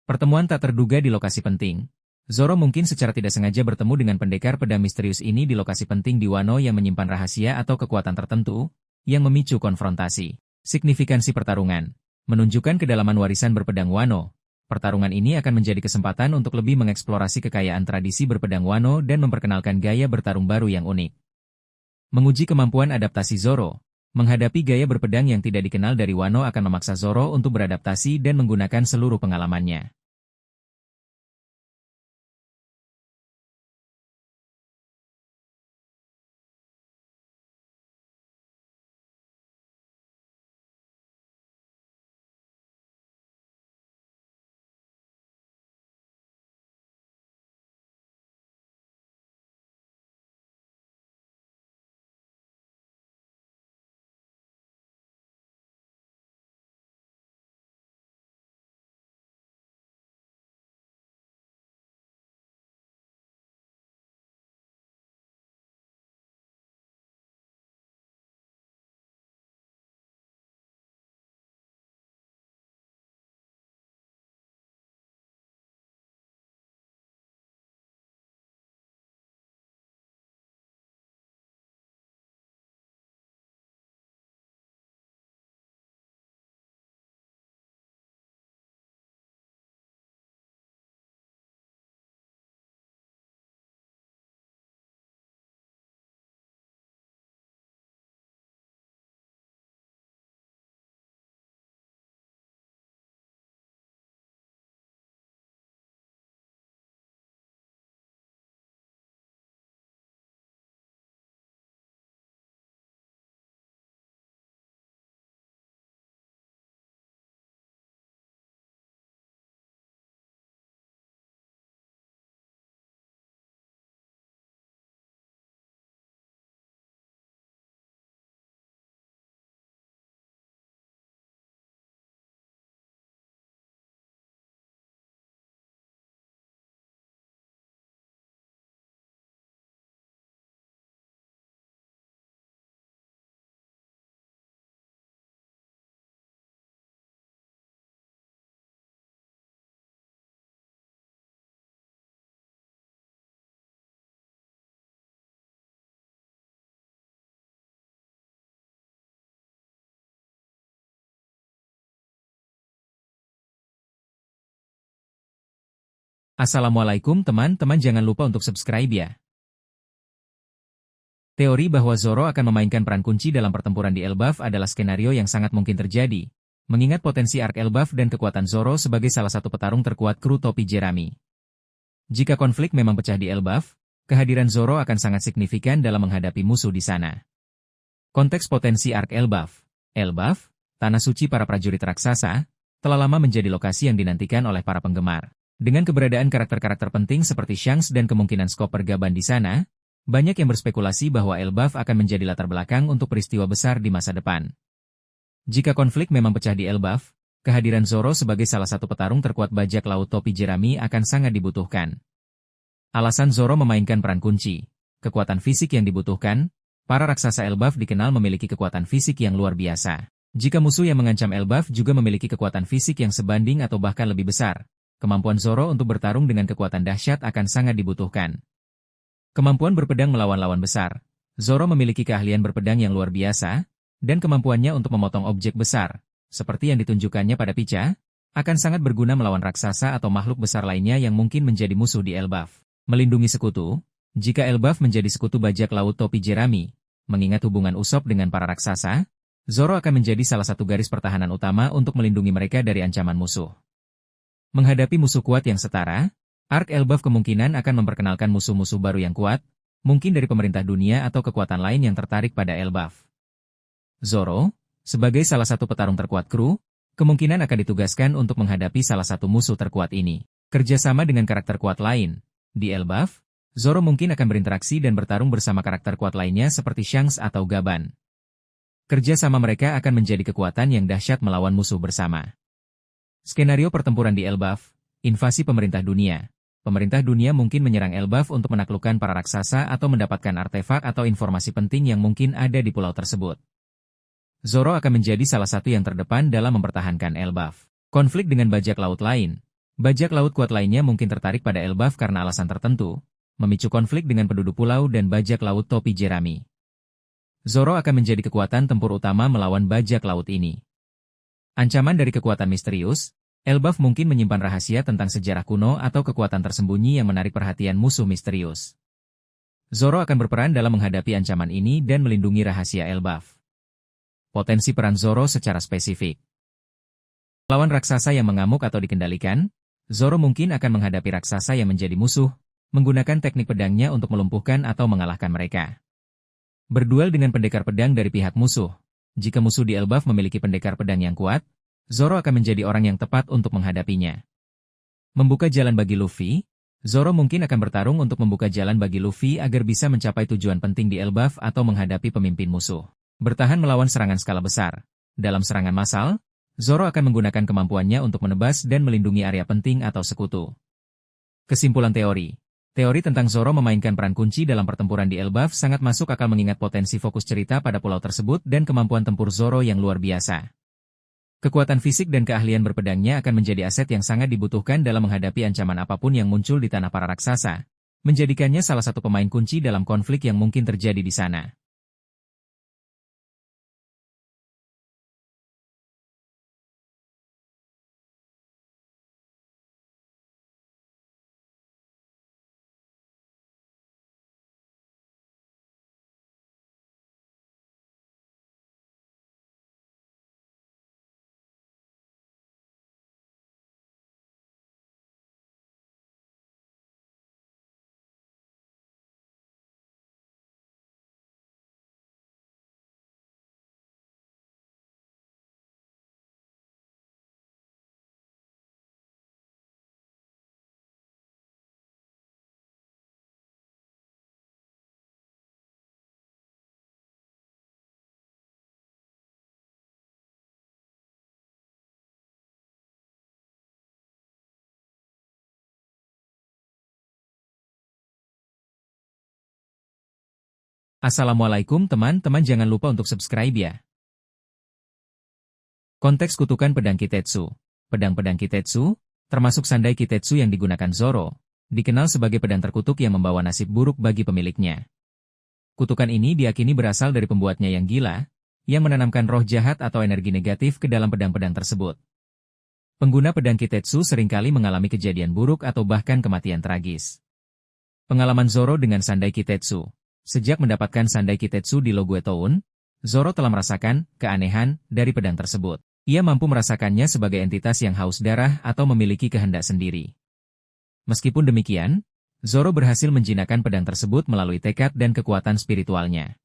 Pertemuan tak terduga di lokasi penting. Zoro mungkin secara tidak sengaja bertemu dengan pendekar pedang misterius ini di lokasi penting di Wano yang menyimpan rahasia atau kekuatan tertentu, yang memicu konfrontasi. Signifikansi pertarungan menunjukkan kedalaman warisan berpedang Wano. Pertarungan ini akan menjadi kesempatan untuk lebih mengeksplorasi kekayaan tradisi berpedang Wano dan memperkenalkan gaya bertarung baru yang unik. Menguji kemampuan adaptasi Zoro. Menghadapi gaya berpedang yang tidak dikenal dari Wano akan memaksa Zoro untuk beradaptasi dan menggunakan seluruh pengalamannya. Assalamualaikum teman-teman, jangan lupa untuk subscribe ya. Teori bahwa Zoro akan memainkan peran kunci dalam pertempuran di Elbaf adalah skenario yang sangat mungkin terjadi, mengingat potensi arc Elbaf dan kekuatan Zoro sebagai salah satu petarung terkuat kru topi Jerami. Jika konflik memang pecah di Elbaf, kehadiran Zoro akan sangat signifikan dalam menghadapi musuh di sana. Konteks potensi arc Elbaf. Elbaf, tanah suci para prajurit raksasa, telah lama menjadi lokasi yang dinantikan oleh para penggemar. Dengan keberadaan karakter-karakter penting seperti Shanks dan kemungkinan skop pergaban di sana, banyak yang berspekulasi bahwa Elbaf akan menjadi latar belakang untuk peristiwa besar di masa depan. Jika konflik memang pecah di Elbaf, kehadiran Zoro sebagai salah satu petarung terkuat bajak laut topi Jerami akan sangat dibutuhkan. Alasan Zoro memainkan peran kunci, kekuatan fisik yang dibutuhkan, para raksasa Elbaf dikenal memiliki kekuatan fisik yang luar biasa. Jika musuh yang mengancam Elbaf juga memiliki kekuatan fisik yang sebanding atau bahkan lebih besar, kemampuan Zoro untuk bertarung dengan kekuatan dahsyat akan sangat dibutuhkan. Kemampuan berpedang melawan lawan besar. Zoro memiliki keahlian berpedang yang luar biasa, dan kemampuannya untuk memotong objek besar, seperti yang ditunjukkannya pada Pica, akan sangat berguna melawan raksasa atau makhluk besar lainnya yang mungkin menjadi musuh di Elbaf. Melindungi sekutu. Jika Elbaf menjadi sekutu bajak laut topi Jerami, mengingat hubungan Usop dengan para raksasa, Zoro akan menjadi salah satu garis pertahanan utama untuk melindungi mereka dari ancaman musuh. Menghadapi musuh kuat yang setara, arc Elbaf kemungkinan akan memperkenalkan musuh-musuh baru yang kuat, mungkin dari pemerintah dunia atau kekuatan lain yang tertarik pada Elbaf. Zoro, sebagai salah satu petarung terkuat kru, kemungkinan akan ditugaskan untuk menghadapi salah satu musuh terkuat ini. Kerjasama dengan karakter kuat lain. Di Elbaf, Zoro mungkin akan berinteraksi dan bertarung bersama karakter kuat lainnya seperti Shanks atau Gaban. Kerjasama mereka akan menjadi kekuatan yang dahsyat melawan musuh bersama. Skenario pertempuran di Elbaf, invasi pemerintah dunia. Pemerintah dunia mungkin menyerang Elbaf untuk menaklukkan para raksasa atau mendapatkan artefak atau informasi penting yang mungkin ada di pulau tersebut. Zoro akan menjadi salah satu yang terdepan dalam mempertahankan Elbaf. Konflik dengan bajak laut lain. Bajak laut kuat lainnya mungkin tertarik pada Elbaf karena alasan tertentu, memicu konflik dengan penduduk pulau dan bajak laut topi Jerami. Zoro akan menjadi kekuatan tempur utama melawan bajak laut ini. Ancaman dari kekuatan misterius. Elbaf mungkin menyimpan rahasia tentang sejarah kuno atau kekuatan tersembunyi yang menarik perhatian musuh misterius. Zoro akan berperan dalam menghadapi ancaman ini dan melindungi rahasia Elbaf. Potensi peran Zoro secara spesifik. Lawan raksasa yang mengamuk atau dikendalikan, Zoro mungkin akan menghadapi raksasa yang menjadi musuh, menggunakan teknik pedangnya untuk melumpuhkan atau mengalahkan mereka. Berduel dengan pendekar pedang dari pihak musuh. Jika musuh di Elbaf memiliki pendekar pedang yang kuat, Zoro akan menjadi orang yang tepat untuk menghadapinya. Membuka jalan bagi Luffy. Zoro mungkin akan bertarung untuk membuka jalan bagi Luffy agar bisa mencapai tujuan penting di Elbaf atau menghadapi pemimpin musuh. Bertahan melawan serangan skala besar. Dalam serangan massal, Zoro akan menggunakan kemampuannya untuk menebas dan melindungi area penting atau sekutu. Kesimpulan teori. Teori tentang Zoro memainkan peran kunci dalam pertempuran di Elbaf sangat masuk akal mengingat potensi fokus cerita pada pulau tersebut dan kemampuan tempur Zoro yang luar biasa. Kekuatan fisik dan keahlian berpedangnya akan menjadi aset yang sangat dibutuhkan dalam menghadapi ancaman apapun yang muncul di tanah para raksasa, menjadikannya salah satu pemain kunci dalam konflik yang mungkin terjadi di sana. Assalamualaikum teman-teman, jangan lupa untuk subscribe ya. Konteks kutukan pedang Kitetsu. Pedang-pedang Kitetsu, termasuk sandai Kitetsu yang digunakan Zoro, dikenal sebagai pedang terkutuk yang membawa nasib buruk bagi pemiliknya. Kutukan ini diyakini berasal dari pembuatnya yang gila, yang menanamkan roh jahat atau energi negatif ke dalam pedang-pedang tersebut. Pengguna pedang Kitetsu seringkali mengalami kejadian buruk atau bahkan kematian tragis. Pengalaman Zoro dengan Sandai Kitetsu. Sejak mendapatkan Sandai Kitetsu di Logue Town, Zoro telah merasakan keanehan dari pedang tersebut. Ia mampu merasakannya sebagai entitas yang haus darah atau memiliki kehendak sendiri. Meskipun demikian, Zoro berhasil menjinakkan pedang tersebut melalui tekad dan kekuatan spiritualnya.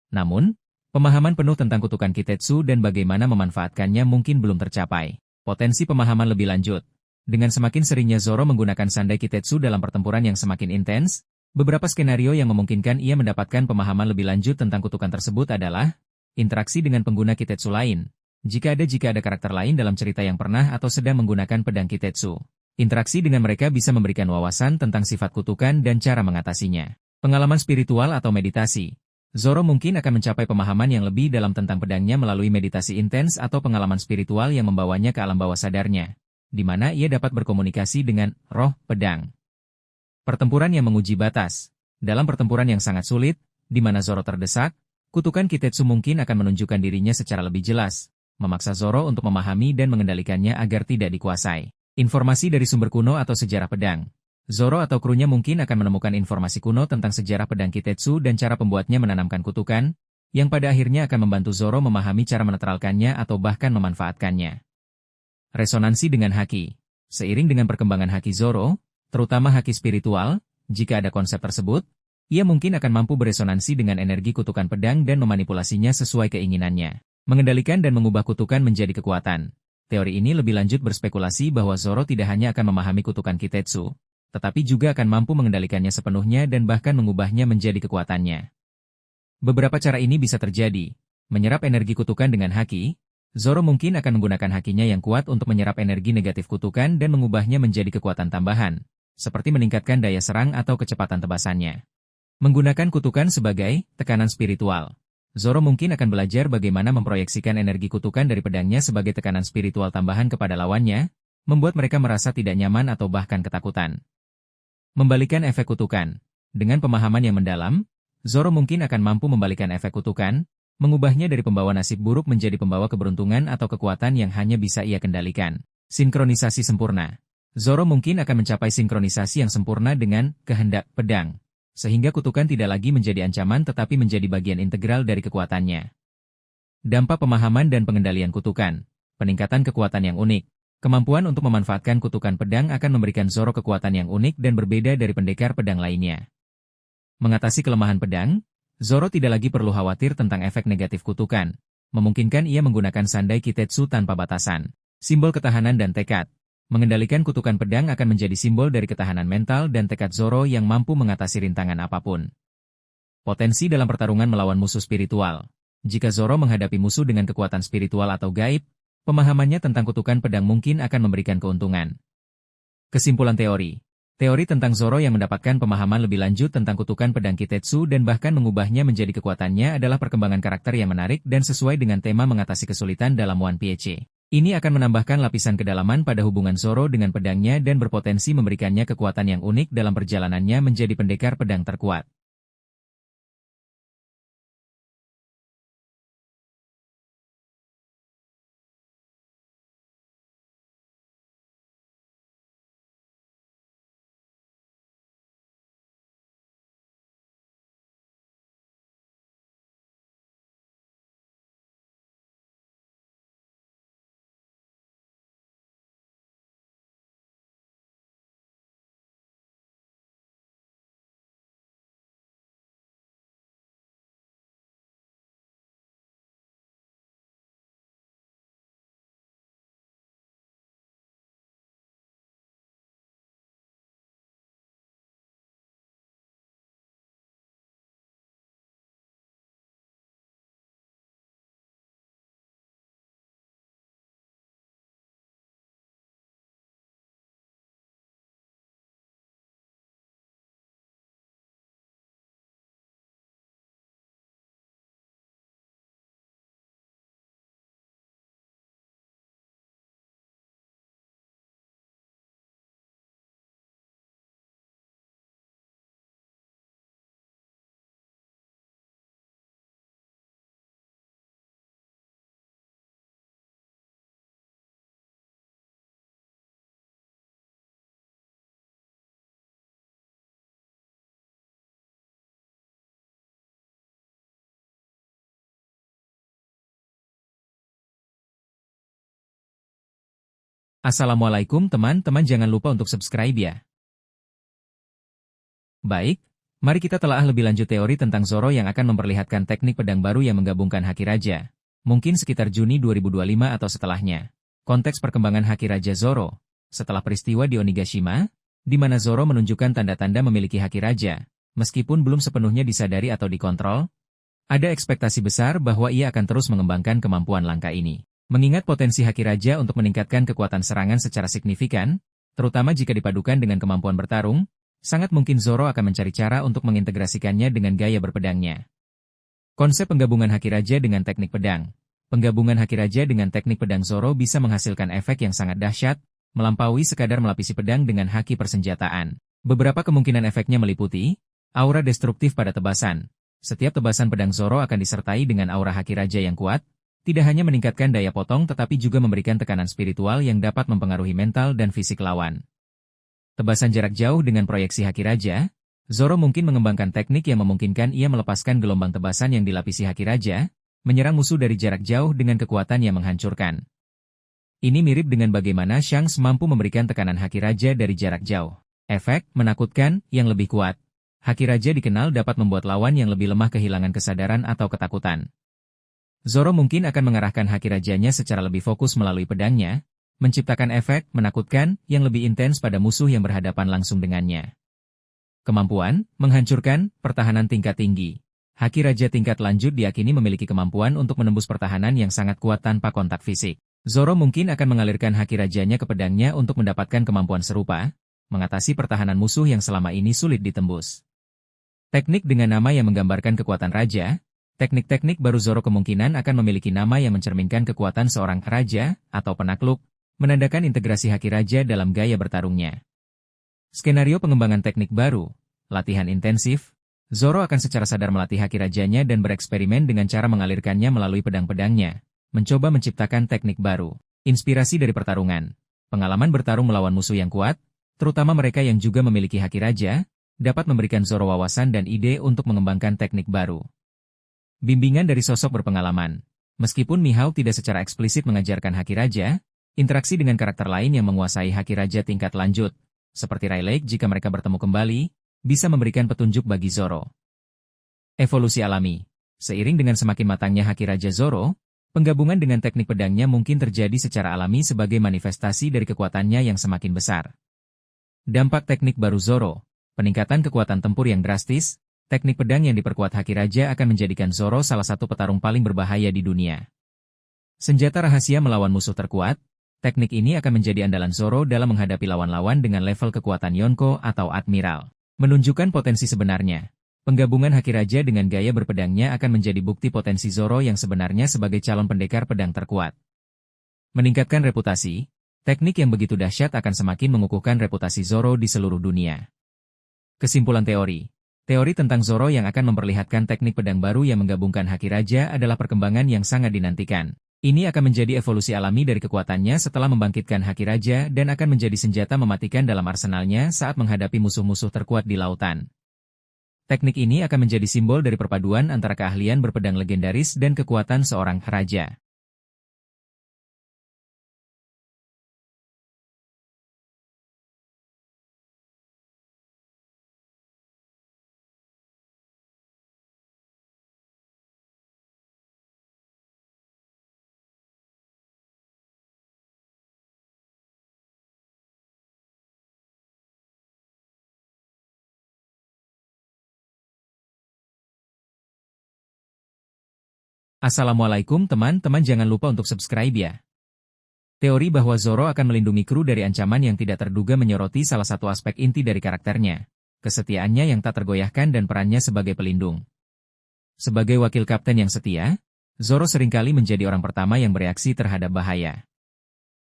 Namun, pemahaman penuh tentang kutukan Kitetsu dan bagaimana memanfaatkannya mungkin belum tercapai. Potensi pemahaman lebih lanjut. Dengan semakin seringnya Zoro menggunakan Sandai Kitetsu dalam pertempuran yang semakin intens, beberapa skenario yang memungkinkan ia mendapatkan pemahaman lebih lanjut tentang kutukan tersebut adalah interaksi dengan pengguna Kitetsu lain. Jika ada karakter lain dalam cerita yang pernah atau sedang menggunakan pedang Kitetsu, interaksi dengan mereka bisa memberikan wawasan tentang sifat kutukan dan cara mengatasinya. Pengalaman spiritual atau meditasi. Zoro mungkin akan mencapai pemahaman yang lebih dalam tentang pedangnya melalui meditasi intens atau pengalaman spiritual yang membawanya ke alam bawah sadarnya, di mana ia dapat berkomunikasi dengan roh pedang. Pertempuran yang menguji batas. Dalam pertempuran yang sangat sulit, di mana Zoro terdesak, kutukan Kitetsu mungkin akan menunjukkan dirinya secara lebih jelas, memaksa Zoro untuk memahami dan mengendalikannya agar tidak dikuasai. Informasi dari sumber kuno atau sejarah pedang. Zoro atau krunya mungkin akan menemukan informasi kuno tentang sejarah pedang Kitetsu dan cara pembuatnya menanamkan kutukan, yang pada akhirnya akan membantu Zoro memahami cara menetralkannya atau bahkan memanfaatkannya. Resonansi dengan haki. Seiring dengan perkembangan haki Zoro, terutama haki spiritual, jika ada konsep tersebut, ia mungkin akan mampu beresonansi dengan energi kutukan pedang dan memanipulasinya sesuai keinginannya, mengendalikan dan mengubah kutukan menjadi kekuatan. Teori ini lebih lanjut berspekulasi bahwa Zoro tidak hanya akan memahami kutukan Kitetsu, tetapi juga akan mampu mengendalikannya sepenuhnya dan bahkan mengubahnya menjadi kekuatannya. Beberapa cara ini bisa terjadi. Menyerap energi kutukan dengan haki, Zoro mungkin akan menggunakan hakinya yang kuat untuk menyerap energi negatif kutukan dan mengubahnya menjadi kekuatan tambahan, seperti meningkatkan daya serang atau kecepatan tebasannya. Menggunakan kutukan sebagai tekanan spiritual. Zoro mungkin akan belajar bagaimana memproyeksikan energi kutukan dari pedangnya sebagai tekanan spiritual tambahan kepada lawannya, membuat mereka merasa tidak nyaman atau bahkan ketakutan. Membalikan efek kutukan. Dengan pemahaman yang mendalam, Zoro mungkin akan mampu membalikan efek kutukan, mengubahnya dari pembawa nasib buruk menjadi pembawa keberuntungan atau kekuatan yang hanya bisa ia kendalikan. Sinkronisasi sempurna. Zoro mungkin akan mencapai sinkronisasi yang sempurna dengan kehendak pedang, sehingga kutukan tidak lagi menjadi ancaman tetapi menjadi bagian integral dari kekuatannya. Dampak pemahaman dan pengendalian kutukan. Peningkatan kekuatan yang unik. Kemampuan untuk memanfaatkan kutukan pedang akan memberikan Zoro kekuatan yang unik dan berbeda dari pendekar pedang lainnya. Mengatasi kelemahan pedang, Zoro tidak lagi perlu khawatir tentang efek negatif kutukan, memungkinkan ia menggunakan Sandai Kitetsu tanpa batasan. Simbol ketahanan dan tekad. Mengendalikan kutukan pedang akan menjadi simbol dari ketahanan mental dan tekad Zoro yang mampu mengatasi rintangan apapun. Potensi dalam pertarungan melawan musuh spiritual. Jika Zoro menghadapi musuh dengan kekuatan spiritual atau gaib, pemahamannya tentang kutukan pedang mungkin akan memberikan keuntungan. Kesimpulan teori. Teori tentang Zoro yang mendapatkan pemahaman lebih lanjut tentang kutukan pedang Kitetsu dan bahkan mengubahnya menjadi kekuatannya adalah perkembangan karakter yang menarik dan sesuai dengan tema mengatasi kesulitan dalam One Piece. Ini akan menambahkan lapisan kedalaman pada hubungan Zoro dengan pedangnya dan berpotensi memberikannya kekuatan yang unik dalam perjalanannya menjadi pendekar pedang terkuat. Assalamualaikum teman-teman, jangan lupa untuk subscribe ya. Baik, mari kita telaah lebih lanjut teori tentang Zoro yang akan memperlihatkan teknik pedang baru yang menggabungkan Haki Raja. Mungkin sekitar Juni 2025 atau setelahnya. Konteks perkembangan Haki Raja Zoro, setelah peristiwa di Onigashima, di mana Zoro menunjukkan tanda-tanda memiliki Haki Raja, meskipun belum sepenuhnya disadari atau dikontrol, ada ekspektasi besar bahwa ia akan terus mengembangkan kemampuan langka ini. Mengingat potensi Haki Raja untuk meningkatkan kekuatan serangan secara signifikan, terutama jika dipadukan dengan kemampuan bertarung, sangat mungkin Zoro akan mencari cara untuk mengintegrasikannya dengan gaya berpedangnya. Konsep penggabungan Haki Raja dengan teknik pedang. Penggabungan Haki Raja dengan teknik pedang Zoro bisa menghasilkan efek yang sangat dahsyat, melampaui sekadar melapisi pedang dengan haki persenjataan. Beberapa kemungkinan efeknya meliputi aura destruktif pada tebasan. Setiap tebasan pedang Zoro akan disertai dengan aura Haki Raja yang kuat, tidak hanya meningkatkan daya potong tetapi juga memberikan tekanan spiritual yang dapat mempengaruhi mental dan fisik lawan. Tebasan jarak jauh dengan proyeksi Haki Raja, Zoro mungkin mengembangkan teknik yang memungkinkan ia melepaskan gelombang tebasan yang dilapisi Haki Raja, menyerang musuh dari jarak jauh dengan kekuatan yang menghancurkan. Ini mirip dengan bagaimana Shanks mampu memberikan tekanan Haki Raja dari jarak jauh. Efek menakutkan yang lebih kuat. Haki Raja dikenal dapat membuat lawan yang lebih lemah kehilangan kesadaran atau ketakutan. Zoro mungkin akan mengarahkan Haki Rajanya secara lebih fokus melalui pedangnya, menciptakan efek menakutkan yang lebih intens pada musuh yang berhadapan langsung dengannya. Kemampuan menghancurkan pertahanan tingkat tinggi. Haki Raja tingkat lanjut diyakini memiliki kemampuan untuk menembus pertahanan yang sangat kuat tanpa kontak fisik. Zoro mungkin akan mengalirkan Haki Rajanya ke pedangnya untuk mendapatkan kemampuan serupa, mengatasi pertahanan musuh yang selama ini sulit ditembus. Teknik dengan nama yang menggambarkan kekuatan raja. Teknik-teknik baru Zoro kemungkinan akan memiliki nama yang mencerminkan kekuatan seorang raja atau penakluk, menandakan integrasi Haki Raja dalam gaya bertarungnya. Skenario pengembangan teknik baru, latihan intensif, Zoro akan secara sadar melatih Haki Rajanya dan bereksperimen dengan cara mengalirkannya melalui pedang-pedangnya, mencoba menciptakan teknik baru. Inspirasi dari pertarungan, pengalaman bertarung melawan musuh yang kuat, terutama mereka yang juga memiliki Haki Raja, dapat memberikan Zoro wawasan dan ide untuk mengembangkan teknik baru. Bimbingan dari sosok berpengalaman. Meskipun Mihawk tidak secara eksplisit mengajarkan Haki Raja, interaksi dengan karakter lain yang menguasai Haki Raja tingkat lanjut, seperti Rayleigh jika mereka bertemu kembali, bisa memberikan petunjuk bagi Zoro. Evolusi alami. Seiring dengan semakin matangnya Haki Raja Zoro, penggabungan dengan teknik pedangnya mungkin terjadi secara alami sebagai manifestasi dari kekuatannya yang semakin besar. Dampak teknik baru Zoro. Peningkatan kekuatan tempur yang drastis. Teknik pedang yang diperkuat Haki Raja akan menjadikan Zoro salah satu petarung paling berbahaya di dunia. Senjata rahasia melawan musuh terkuat, teknik ini akan menjadi andalan Zoro dalam menghadapi lawan-lawan dengan level kekuatan Yonko atau Admiral. Menunjukkan potensi sebenarnya. Penggabungan Haki Raja dengan gaya berpedangnya akan menjadi bukti potensi Zoro yang sebenarnya sebagai calon pendekar pedang terkuat. Meningkatkan reputasi, teknik yang begitu dahsyat akan semakin mengukuhkan reputasi Zoro di seluruh dunia. Kesimpulan teori. Teori tentang Zoro yang akan memperlihatkan teknik pedang baru yang menggabungkan Haki Raja adalah perkembangan yang sangat dinantikan. Ini akan menjadi evolusi alami dari kekuatannya setelah membangkitkan Haki Raja dan akan menjadi senjata mematikan dalam arsenalnya saat menghadapi musuh-musuh terkuat di lautan. Teknik ini akan menjadi simbol dari perpaduan antara keahlian berpedang legendaris dan kekuatan seorang raja. Assalamualaikum teman-teman, jangan lupa untuk subscribe ya. Teori bahwa Zoro akan melindungi kru dari ancaman yang tidak terduga menyoroti salah satu aspek inti dari karakternya, kesetiaannya yang tak tergoyahkan dan perannya sebagai pelindung. Sebagai wakil kapten yang setia, Zoro seringkali menjadi orang pertama yang bereaksi terhadap bahaya.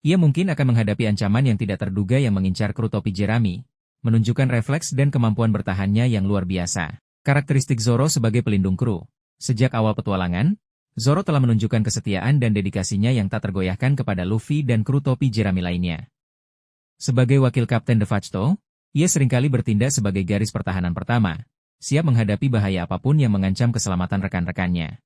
Ia mungkin akan menghadapi ancaman yang tidak terduga yang mengincar kru topi jerami, menunjukkan refleks dan kemampuan bertahannya yang luar biasa. Karakteristik Zoro sebagai pelindung kru. Sejak awal petualangan, Zoro telah menunjukkan kesetiaan dan dedikasinya yang tak tergoyahkan kepada Luffy dan kru topi jerami lainnya. Sebagai wakil kapten De facto, ia seringkali bertindak sebagai garis pertahanan pertama, siap menghadapi bahaya apapun yang mengancam keselamatan rekan-rekannya.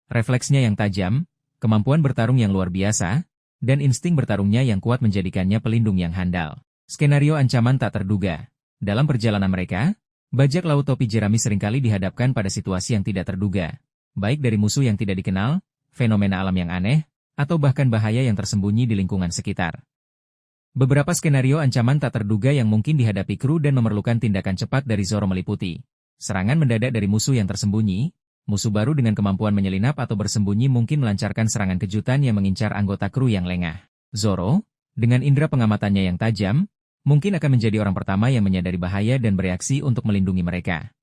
Refleksnya yang tajam, kemampuan bertarung yang luar biasa, dan insting bertarungnya yang kuat menjadikannya pelindung yang handal. Skenario ancaman tak terduga. Dalam perjalanan mereka, bajak laut topi jerami seringkali dihadapkan pada situasi yang tidak terduga, baik dari musuh yang tidak dikenal, fenomena alam yang aneh, atau bahkan bahaya yang tersembunyi di lingkungan sekitar. Beberapa skenario ancaman tak terduga yang mungkin dihadapi kru dan memerlukan tindakan cepat dari Zoro meliputi serangan mendadak dari musuh yang tersembunyi, musuh baru dengan kemampuan menyelinap atau bersembunyi mungkin melancarkan serangan kejutan yang mengincar anggota kru yang lengah. Zoro, dengan indera pengamatannya yang tajam, mungkin akan menjadi orang pertama yang menyadari bahaya dan bereaksi untuk melindungi mereka.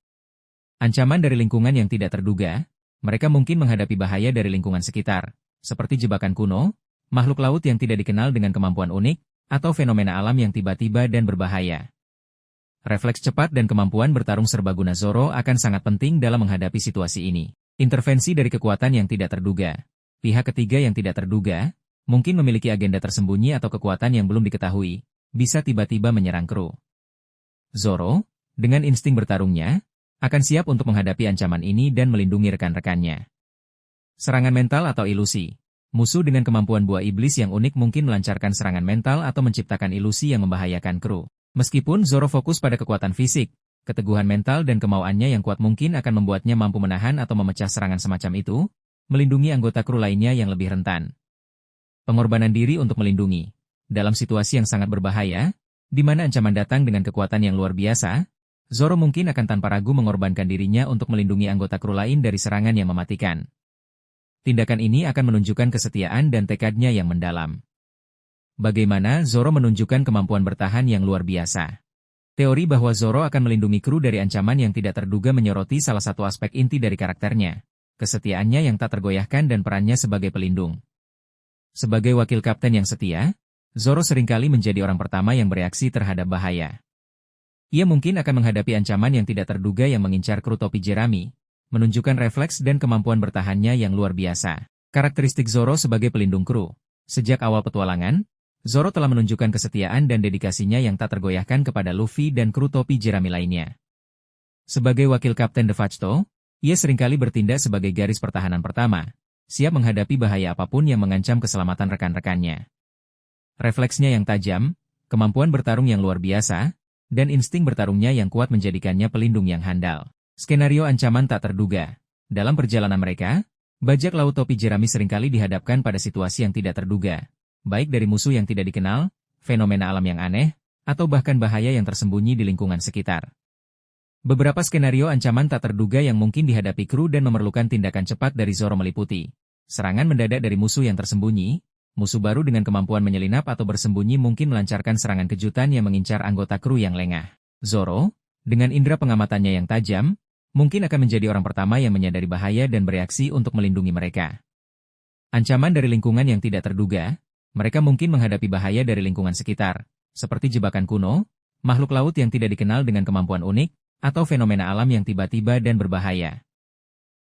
Ancaman dari lingkungan yang tidak terduga, mereka mungkin menghadapi bahaya dari lingkungan sekitar, seperti jebakan kuno, makhluk laut yang tidak dikenal dengan kemampuan unik, atau fenomena alam yang tiba-tiba dan berbahaya. Refleks cepat dan kemampuan bertarung serbaguna Zoro akan sangat penting dalam menghadapi situasi ini. Intervensi dari kekuatan yang tidak terduga. Pihak ketiga yang tidak terduga, mungkin memiliki agenda tersembunyi atau kekuatan yang belum diketahui, bisa tiba-tiba menyerang kru. Zoro, dengan insting bertarungnya, akan siap untuk menghadapi ancaman ini dan melindungi rekan-rekannya. Serangan mental atau ilusi. Musuh dengan kemampuan buah iblis yang unik mungkin melancarkan serangan mental atau menciptakan ilusi yang membahayakan kru. Meskipun Zoro fokus pada kekuatan fisik, keteguhan mental dan kemauannya yang kuat mungkin akan membuatnya mampu menahan atau memecah serangan semacam itu, melindungi anggota kru lainnya yang lebih rentan. Pengorbanan diri untuk melindungi. Dalam situasi yang sangat berbahaya, di mana ancaman datang dengan kekuatan yang luar biasa, Zoro mungkin akan tanpa ragu mengorbankan dirinya untuk melindungi anggota kru lain dari serangan yang mematikan. Tindakan ini akan menunjukkan kesetiaan dan tekadnya yang mendalam. Bagaimana Zoro menunjukkan kemampuan bertahan yang luar biasa? Teori bahwa Zoro akan melindungi kru dari ancaman yang tidak terduga menyoroti salah satu aspek inti dari karakternya, kesetiaannya yang tak tergoyahkan dan perannya sebagai pelindung. Sebagai wakil kapten yang setia, Zoro seringkali menjadi orang pertama yang bereaksi terhadap bahaya. Ia mungkin akan menghadapi ancaman yang tidak terduga yang mengincar kru topi jerami, menunjukkan refleks dan kemampuan bertahannya yang luar biasa. Karakteristik Zoro sebagai pelindung kru. Sejak awal petualangan, Zoro telah menunjukkan kesetiaan dan dedikasinya yang tak tergoyahkan kepada Luffy dan kru topi jerami lainnya. Sebagai wakil kapten De Facto, ia seringkali bertindak sebagai garis pertahanan pertama, siap menghadapi bahaya apapun yang mengancam keselamatan rekan-rekannya. Refleksnya yang tajam, kemampuan bertarung yang luar biasa, dan insting bertarungnya yang kuat menjadikannya pelindung yang handal. Skenario ancaman tak terduga. Dalam perjalanan mereka, bajak laut topi jerami seringkali dihadapkan pada situasi yang tidak terduga, baik dari musuh yang tidak dikenal, fenomena alam yang aneh, atau bahkan bahaya yang tersembunyi di lingkungan sekitar. Beberapa skenario ancaman tak terduga yang mungkin dihadapi kru dan memerlukan tindakan cepat dari Zoro meliputi serangan mendadak dari musuh yang tersembunyi, musuh baru dengan kemampuan menyelinap atau bersembunyi mungkin melancarkan serangan kejutan yang mengincar anggota kru yang lengah. Zoro, dengan indera pengamatannya yang tajam, mungkin akan menjadi orang pertama yang menyadari bahaya dan bereaksi untuk melindungi mereka. Ancaman dari lingkungan yang tidak terduga. Mereka mungkin menghadapi bahaya dari lingkungan sekitar, seperti jebakan kuno, makhluk laut yang tidak dikenal dengan kemampuan unik, atau fenomena alam yang tiba-tiba dan berbahaya.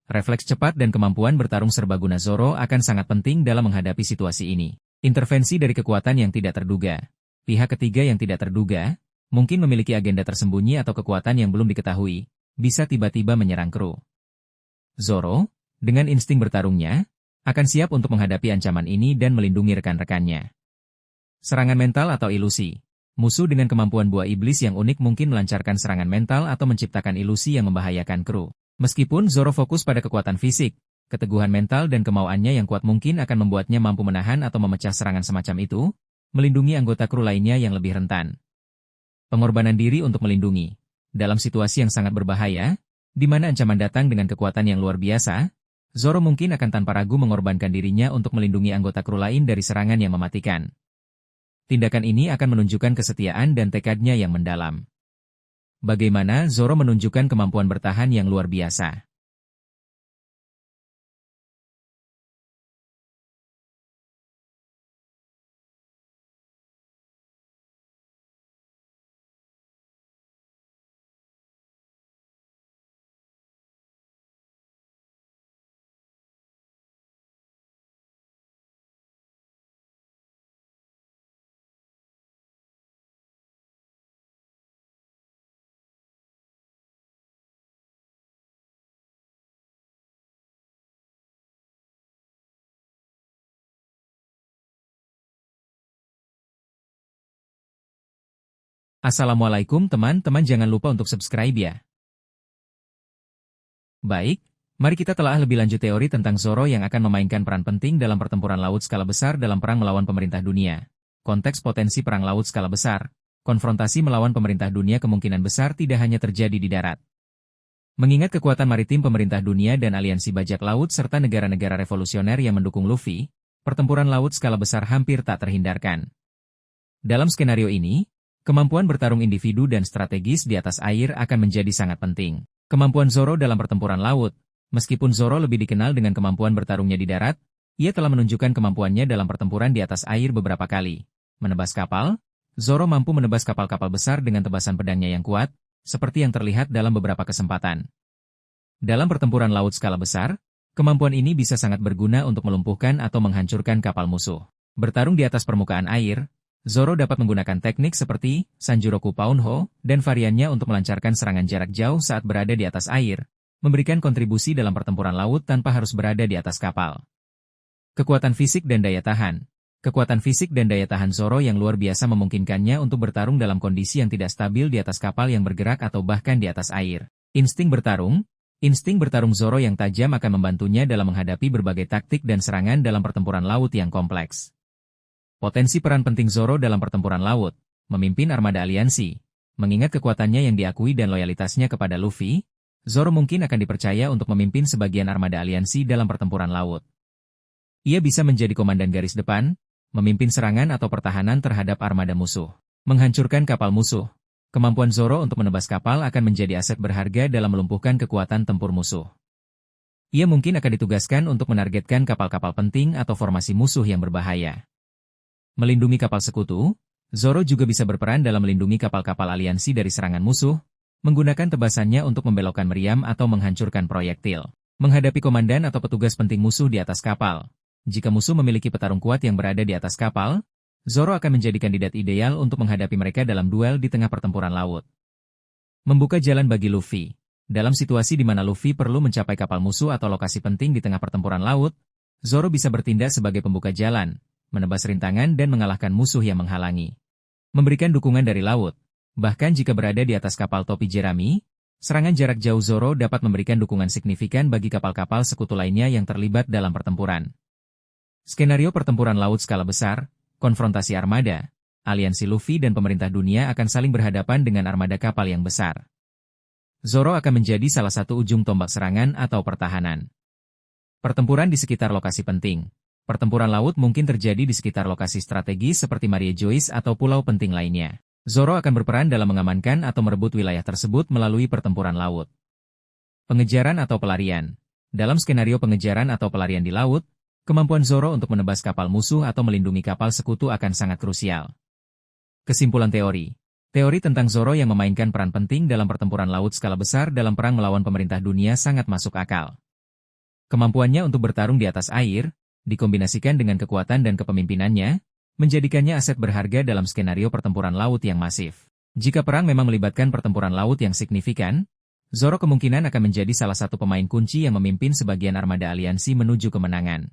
Refleks cepat dan kemampuan bertarung serbaguna Zoro akan sangat penting dalam menghadapi situasi ini. Intervensi dari kekuatan yang tidak terduga. Pihak ketiga yang tidak terduga, mungkin memiliki agenda tersembunyi atau kekuatan yang belum diketahui, bisa tiba-tiba menyerang kru. Zoro, dengan insting bertarungnya, akan siap untuk menghadapi ancaman ini dan melindungi rekan-rekannya. Serangan mental atau ilusi. Musuh dengan kemampuan buah iblis yang unik mungkin melancarkan serangan mental atau menciptakan ilusi yang membahayakan kru. Meskipun Zoro fokus pada kekuatan fisik, keteguhan mental dan kemauannya yang kuat mungkin akan membuatnya mampu menahan atau memecah serangan semacam itu, melindungi anggota kru lainnya yang lebih rentan. Pengorbanan diri untuk melindungi. Dalam situasi yang sangat berbahaya, di mana ancaman datang dengan kekuatan yang luar biasa, Zoro mungkin akan tanpa ragu mengorbankan dirinya untuk melindungi anggota kru lain dari serangan yang mematikan. Tindakan ini akan menunjukkan kesetiaan dan tekadnya yang mendalam. Bagaimana Zoro menunjukkan kemampuan bertahan yang luar biasa? Assalamualaikum teman-teman, jangan lupa untuk subscribe ya. Baik, mari kita telah lebih lanjut teori tentang Zoro yang akan memainkan peran penting dalam pertempuran laut skala besar dalam perang melawan pemerintah dunia. Konteks potensi perang laut skala besar, konfrontasi melawan pemerintah dunia kemungkinan besar tidak hanya terjadi di darat. Mengingat kekuatan maritim pemerintah dunia dan aliansi bajak laut serta negara-negara revolusioner yang mendukung Luffy, pertempuran laut skala besar hampir tak terhindarkan. Dalam skenario ini, kemampuan bertarung individu dan strategis di atas air akan menjadi sangat penting. Kemampuan Zoro dalam pertempuran laut, meskipun Zoro lebih dikenal dengan kemampuan bertarungnya di darat, ia telah menunjukkan kemampuannya dalam pertempuran di atas air beberapa kali. Menebas kapal, Zoro mampu menebas kapal-kapal besar dengan tebasan pedangnya yang kuat, seperti yang terlihat dalam beberapa kesempatan. Dalam pertempuran laut skala besar, kemampuan ini bisa sangat berguna untuk melumpuhkan atau menghancurkan kapal musuh. Bertarung di atas permukaan air, Zoro dapat menggunakan teknik seperti Sanjuroku Pounho dan variannya untuk melancarkan serangan jarak jauh saat berada di atas air, memberikan kontribusi dalam pertempuran laut tanpa harus berada di atas kapal. Kekuatan fisik dan daya tahan. Kekuatan fisik dan daya tahan Zoro yang luar biasa memungkinkannya untuk bertarung dalam kondisi yang tidak stabil di atas kapal yang bergerak atau bahkan di atas air. Insting bertarung. Insting bertarung Zoro yang tajam akan membantunya dalam menghadapi berbagai taktik dan serangan dalam pertempuran laut yang kompleks. Potensi peran penting Zoro dalam pertempuran laut, memimpin armada aliansi. Mengingat kekuatannya yang diakui dan loyalitasnya kepada Luffy, Zoro mungkin akan dipercaya untuk memimpin sebagian armada aliansi dalam pertempuran laut. Ia bisa menjadi komandan garis depan, memimpin serangan atau pertahanan terhadap armada musuh. Menghancurkan kapal musuh. Kemampuan Zoro untuk menebas kapal akan menjadi aset berharga dalam melumpuhkan kekuatan tempur musuh. Ia mungkin akan ditugaskan untuk menargetkan kapal-kapal penting atau formasi musuh yang berbahaya. Melindungi kapal sekutu, Zoro juga bisa berperan dalam melindungi kapal-kapal aliansi dari serangan musuh, menggunakan tebasannya untuk membelokkan meriam atau menghancurkan proyektil. Menghadapi komandan atau petugas penting musuh di atas kapal. Jika musuh memiliki petarung kuat yang berada di atas kapal, Zoro akan menjadi kandidat ideal untuk menghadapi mereka dalam duel di tengah pertempuran laut. Membuka jalan bagi Luffy. Dalam situasi di mana Luffy perlu mencapai kapal musuh atau lokasi penting di tengah pertempuran laut, Zoro bisa bertindak sebagai pembuka jalan, menebas rintangan dan mengalahkan musuh yang menghalangi. Memberikan dukungan dari laut. Bahkan jika berada di atas kapal topi jerami, serangan jarak jauh Zoro dapat memberikan dukungan signifikan bagi kapal-kapal sekutu lainnya yang terlibat dalam pertempuran. Skenario pertempuran laut skala besar, konfrontasi armada, aliansi Luffy dan pemerintah dunia akan saling berhadapan dengan armada kapal yang besar. Zoro akan menjadi salah satu ujung tombak serangan atau pertahanan. Pertempuran di sekitar lokasi penting. Pertempuran laut mungkin terjadi di sekitar lokasi strategis seperti Marie Joyce atau pulau penting lainnya. Zoro akan berperan dalam mengamankan atau merebut wilayah tersebut melalui pertempuran laut. Pengejaran atau pelarian. Dalam skenario pengejaran atau pelarian di laut, kemampuan Zoro untuk menebas kapal musuh atau melindungi kapal sekutu akan sangat krusial. Kesimpulan teori. Teori tentang Zoro yang memainkan peran penting dalam pertempuran laut skala besar dalam perang melawan pemerintah dunia sangat masuk akal. Kemampuannya untuk bertarung di atas air, dikombinasikan dengan kekuatan dan kepemimpinannya, menjadikannya aset berharga dalam skenario pertempuran laut yang masif. Jika perang memang melibatkan pertempuran laut yang signifikan, Zoro kemungkinan akan menjadi salah satu pemain kunci yang memimpin sebagian armada aliansi menuju kemenangan.